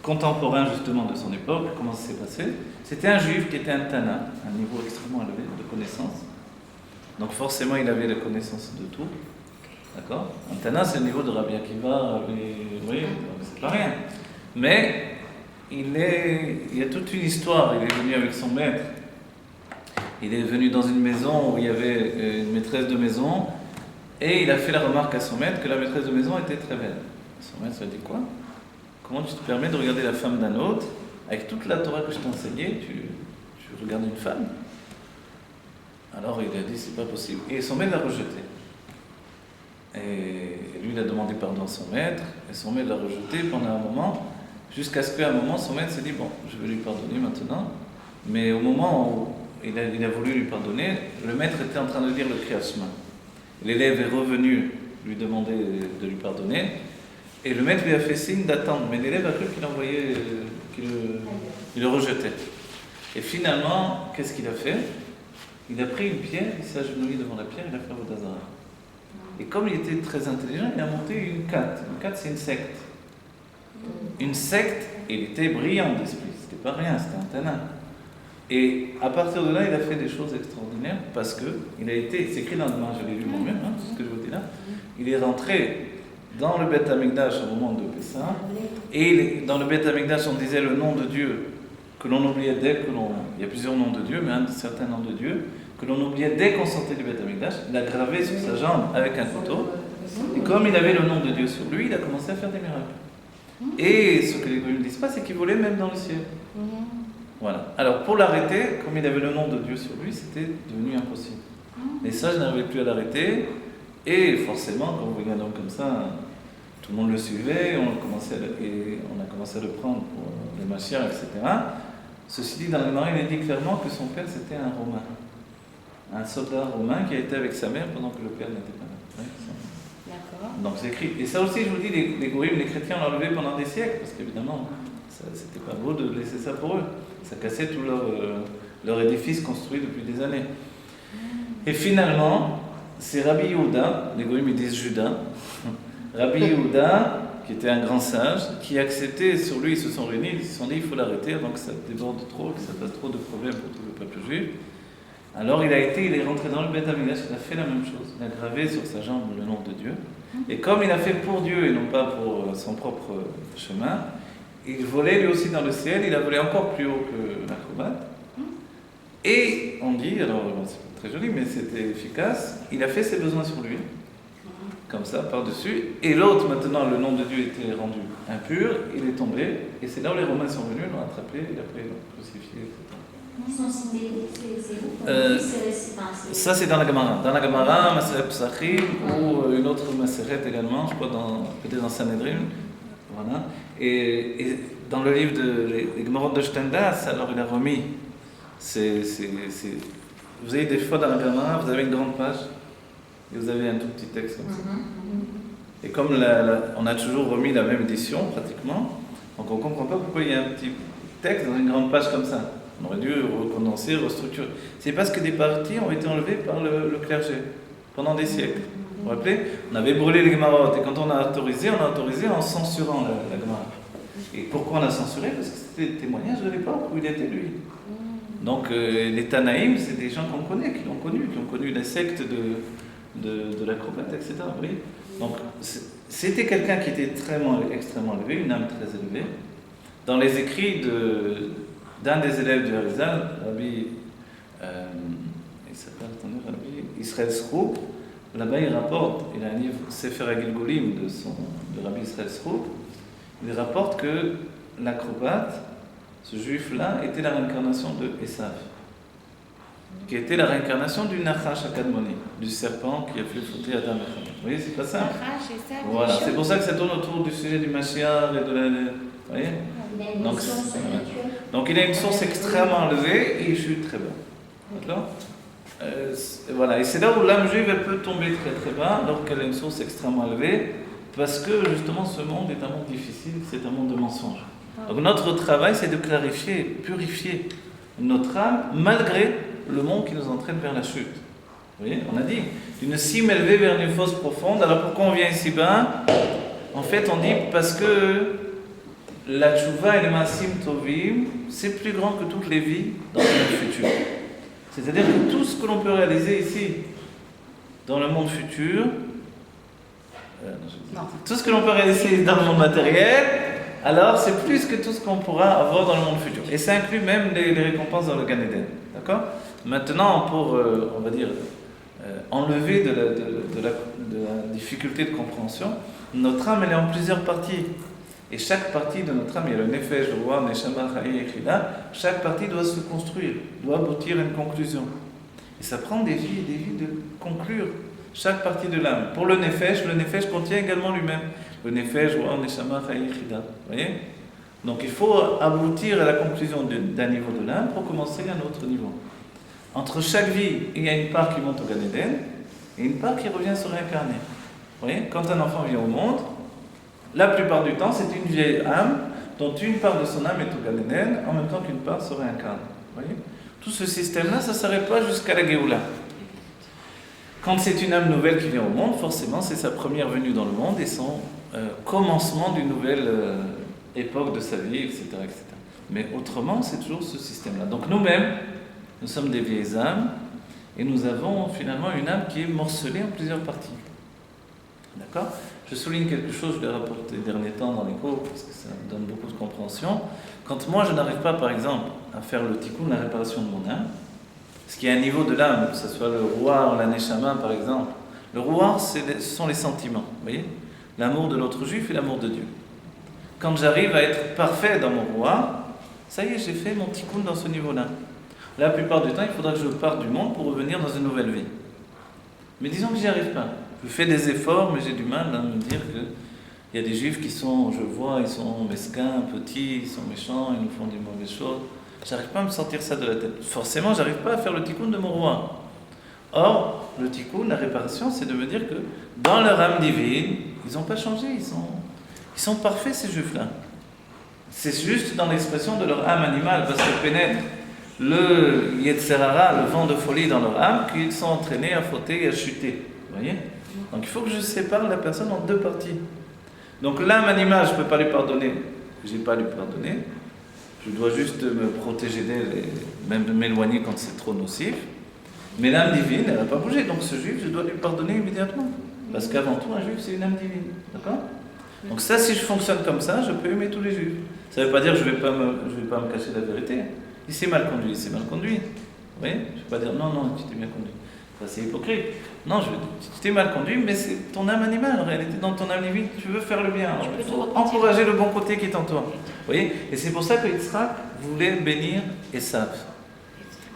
Speaker 1: contemporains justement de son époque, comment ça s'est passé ? C'était un juif qui était un Tana, un niveau extrêmement élevé de connaissance. Donc forcément, il avait la connaissance de tout. D'accord ? Un Tana, c'est le niveau de Rabbi Akiva, oui, c'est pas rien. Mais il y a toute une histoire. Il est venu avec son maître. Il est venu dans une maison où il y avait une maîtresse de maison et il a fait la remarque à son maître que la maîtresse de maison était très belle. Son maître a dit quoi ? Comment tu te permets de regarder la femme d'un autre avec toute la Torah que je t'ai enseignée, tu regardes une femme ? Alors il a dit c'est pas possible. Et son maître l'a rejeté. Et lui il a demandé pardon à son maître et son maître l'a rejeté pendant un moment. Jusqu'à ce qu'à un moment, son maître s'est dit, bon, je vais lui pardonner maintenant. Mais au moment où il a voulu lui pardonner, le maître était en train de lire le Kriyat Shema. L'élève est revenu lui demander de lui pardonner. Et le maître lui a fait signe d'attendre. Mais l'élève a cru qu'il le rejetait. Et finalement, qu'est-ce qu'il a fait ? Il a pris une pierre, il s'est agenouillé devant la pierre, il a fait Vodazara. Et comme il était très intelligent, il a monté une khat. Une khat, c'est une secte. Une secte, et il était brillant d'esprit, c'était pas rien, c'était un Tana. Et à partir de là, il a fait des choses extraordinaires parce que il a été, c'est écrit dans le Gemara, je l'ai lu moi-même, ce que je vous dis là, il est rentré dans le Beth Amikdash au moment de Pessah, et dans le Beth Amikdash, on disait le nom de Dieu que l'on oubliait dès que l'on, il y a plusieurs noms de Dieu, mais un certain nom de Dieu que l'on oubliait dès qu'on sortait du Beth Amikdash, il a gravé sur sa jambe avec un couteau, et comme il avait le nom de Dieu sur lui, il a commencé à faire des miracles. Et ce que les goïms ne disent pas, c'est qu'il volait même dans le ciel. Voilà. Alors pour l'arrêter, comme il avait le nom de Dieu sur lui, c'était devenu impossible. Les sages n'arrivaient plus à l'arrêter, et forcément, quand vous voyez un homme comme ça, tout le monde le suivait, on a commencé à le prendre pour les machères, etc. Ceci dit, dans le Gemara, il est dit clairement que son père c'était un Romain, un soldat romain qui a été avec sa mère pendant que le père n'était pas là.
Speaker 4: D'accord.
Speaker 1: Donc c'est écrit. Et ça aussi, je vous dis, les goïms, les chrétiens l'ont enlevé pendant des siècles, parce qu'évidemment, c'était pas beau de laisser ça pour eux. Ça cassait tout leur édifice construit depuis des années. Et finalement, c'est Rabbi Yehuda, les goïms ils disent Judas, Rabbi Yehuda, qui était un grand sage, qui a accepté, sur lui ils se sont réunis, ils se sont dit il faut l'arrêter avant que ça déborde trop, que ça fasse trop de problèmes pour tout le peuple juif. Alors il est rentré dans le Beth Amikdash, il a fait la même chose, il a gravé sur sa jambe le nom de Dieu. Et comme il a fait pour Dieu et non pas pour son propre chemin, il volait lui aussi dans le ciel, il a volé encore plus haut que l'acrobate. Et on dit, alors c'est pas très joli mais c'était efficace, il a fait ses besoins sur lui, comme ça, par-dessus. Et l'autre, maintenant, le nom de Dieu était rendu impur, il est tombé, et c'est là où les Romains sont venus, l'ont attrapé, et après l'ont crucifié, etc.
Speaker 3: Ils sont cités, c'est
Speaker 1: Ça, c'est dans la Gemara. Dans la Gemara, Maseret Psachim, ou une autre Maseret également, je crois, peut-être dans Sanhedrin. Voilà. Et dans le livre les Gemarot de Shtendas, alors il a remis. Vous avez des fois dans la Gemara, vous avez une grande page, et vous avez un tout petit texte comme ça. Et comme on a toujours remis la même édition, pratiquement, donc on ne comprend pas pourquoi il y a un petit texte dans une grande page comme ça. On aurait dû recondenser, restructurer. C'est parce que des parties ont été enlevées par le clergé. pendant des siècles. Vous vous rappelez? On avait brûlé les Gemarot, et quand on a autorisé en censurant la Gemara. Et pourquoi on a censuré? Parce que c'était des témoignages de l'époque où il était lui. Donc les Tanaïm, c'est des gens qu'on connaît, qui ont connu la secte de l'acrobate, etc. Vous voyez? Donc c'était quelqu'un qui était extrêmement élevé, une âme très élevée. Dans les écrits d'un des élèves du Harizal, Rabbi, il s'appelle, Rabbi Israël Srouk, là-bas il rapporte, il a un livre Sefer HaGilgulim de Rabbi Israël Srouk, il rapporte que l'acrobate, ce juif-là, était la réincarnation de Esav, qui était la réincarnation du Nachash Akadmoni, du serpent qui a fait fauter Adam et Chava. Vous voyez, c'est pas simple. Voilà, c'est pour ça que ça tourne autour du sujet du Mashiach et de la... Vous voyez?
Speaker 3: Il a une mission spirituelle.
Speaker 1: Donc il a une source extrêmement élevée et il chute très bas. D'accord? Voilà, et c'est là où l'âme juive elle peut tomber très très bas, alors qu'elle a une source extrêmement élevée, parce que justement ce monde est un monde difficile, c'est un monde de mensonges. Donc notre travail c'est de clarifier, purifier notre âme malgré le monde qui nous entraîne vers la chute. Vous voyez, on a dit, d'une cime élevée vers une fosse profonde. Alors pourquoi on vient ici bas? En fait on dit parce que la tchouva et le masim tovim, c'est plus grand que toutes les vies dans le monde futur. C'est-à-dire que tout ce que l'on peut réaliser ici, dans le monde futur, tout ce que l'on peut réaliser dans le monde matériel, alors c'est plus que tout ce qu'on pourra avoir dans le monde futur. Et ça inclut même les récompenses dans le Gan Eden. D'accord? Maintenant, pour, on va dire, enlever de la difficulté de compréhension, notre âme, elle est en plusieurs parties. Et chaque partie de notre âme, il y a le Nefesh, le Roi, Neshama, Chayi et Chida, chaque partie doit se construire, doit aboutir à une conclusion. Et ça prend des vies et des vies de conclure chaque partie de l'âme. Pour le Nefesh contient également lui-même. Le Nefesh, Roi, Neshama, Chayi et Chida. Vous voyez? Donc il faut aboutir à la conclusion d'un niveau de l'âme pour commencer à un autre niveau. Entre chaque vie, il y a une part qui monte au Gan Eden et une part qui revient se réincarner. Vous voyez? Quand un enfant vient au monde, la plupart du temps, c'est une vieille âme dont une part de son âme est au Gan Eden, en même temps qu'une part se réincarne. Vous voyez? Tout ce système-là, ça ne s'arrête pas jusqu'à la Géoula. Quand c'est une âme nouvelle qui vient au monde, forcément, c'est sa première venue dans le monde et son commencement d'une nouvelle époque de sa vie, etc., etc. Mais autrement, c'est toujours ce système-là. Donc nous-mêmes, nous sommes des vieilles âmes et nous avons finalement une âme qui est morcelée en plusieurs parties. D'accord? Je souligne quelque chose, je l'ai rapporté ces derniers temps dans les cours, parce que ça donne beaucoup de compréhension. Quand moi, je n'arrive pas, par exemple, à faire le tikkun, la réparation de mon âme, ce qui est un niveau de l'âme, que ce soit le roi ou la neshama, par exemple. Le roi, ce sont les sentiments, vous voyez? L'amour de l'autre juif et l'amour de Dieu. Quand j'arrive à être parfait dans mon roi, ça y est, j'ai fait mon tikkun dans ce niveau-là. La plupart du temps, il faudra que je parte du monde pour revenir dans une nouvelle vie. Mais disons que j'y arrive pas. Je fais des efforts, mais j'ai du mal à me dire qu'il y a des juifs qui sont, je vois, ils sont mesquins, petits, ils sont méchants, ils nous font des mauvaises choses. J'arrive pas à me sortir ça de la tête. Forcément, j'arrive pas à faire le tikkun de mon roi. Or, le tikkun, la réparation, c'est de me dire que dans leur âme divine, ils n'ont pas changé, ils sont parfaits ces juifs-là. C'est juste dans l'expression de leur âme animale, parce que pénètre le Yetzerara, le vent de folie dans leur âme, qu'ils sont entraînés à fauter et à chuter. Vous voyez? Donc il faut que je sépare la personne en deux parties. Donc l'âme animale, je ne peux pas lui pardonner. Je n'ai pas à lui pardonner. Je dois juste me protéger d'elle et même de m'éloigner quand c'est trop nocif. Mais l'âme divine, elle n'a pas bougé. Donc ce juif, je dois lui pardonner immédiatement. Parce qu'avant tout, un juif, c'est une âme divine. D'accord? Donc ça, si je fonctionne comme ça, je peux aimer tous les juifs. Ça ne veut pas dire que je ne vais pas me cacher la vérité. Il s'est mal conduit, il s'est mal conduit. Vous voyez? Je ne vais pas dire non, tu t'es bien conduit. Ça, c'est hypocrite. Non, tu t'es mal conduit, mais c'est ton âme animale. En réalité, dans ton âme divine, tu veux faire le bien. Alors, il faut encourager le bon côté qui est en toi. Vous voyez? Et c'est pour ça que Yitzhak voulait bénir Esav.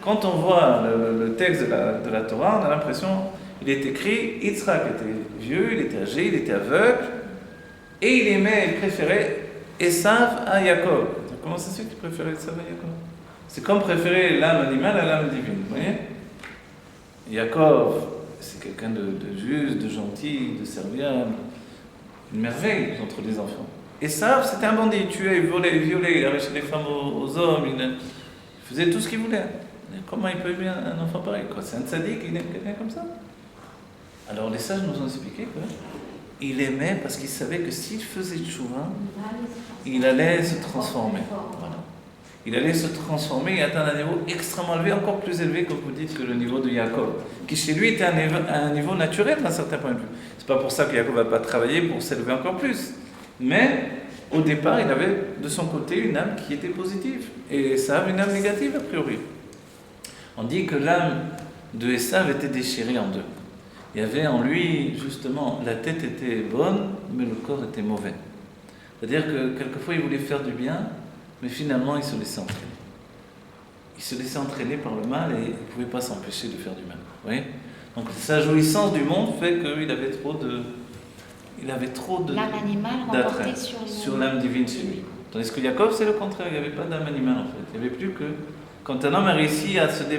Speaker 1: Quand on voit le texte de la Torah, on a l'impression, il est écrit, Yitzhak était vieux, il était âgé, il était aveugle, et il aimait, il préférait Esav à Yaakov. Comment ça se fait qu'il préférait Esav à Yaakov? C'est comme préférer l'âme animale à l'âme divine, vous voyez? Yaakov, c'est quelqu'un de juste, de gentil, de serviable, une merveille entre les enfants. Esav, c'était un bandit, il tuait, il volait, il violait, il arrachait les femmes aux hommes, il faisait tout ce qu'il voulait. Comment il peut aimer un enfant pareil, quoi? C'est un tzaddik, il aime quelqu'un comme ça? Alors les sages nous ont expliqué qu'il aimait parce qu'il savait que s'il faisait tchouva, il allait se transformer. Voilà. Il allait se transformer et atteindre un niveau extrêmement élevé, encore plus élevé, comme vous dites, que le niveau de Jacob, qui chez lui était un niveau naturel d'un certain point de vue. C'est pas pour ça que Jacob va pas travailler pour s'élever encore plus. Mais au départ, il avait de son côté une âme qui était positive. Et Esav une âme négative a priori. On dit que l'âme de Esav était déchirée en deux. Il y avait en lui, justement, la tête était bonne, mais le corps était mauvais. C'est-à-dire que quelquefois il voulait faire du bien, mais finalement il se laissait entraîner. Il se laissait entraîner par le mal et il ne pouvait pas s'empêcher de faire du mal. Vous voyez ? Donc sa jouissance du monde fait qu'il avait trop de
Speaker 4: L'âme animale
Speaker 1: d'attrait
Speaker 4: remportée
Speaker 1: sur l'âme divine chez lui. Tandis que Jacob, c'est le contraire, il n'y avait pas d'âme animale en fait. Il n'y avait plus que... Quand un homme a réussi à se débarrasser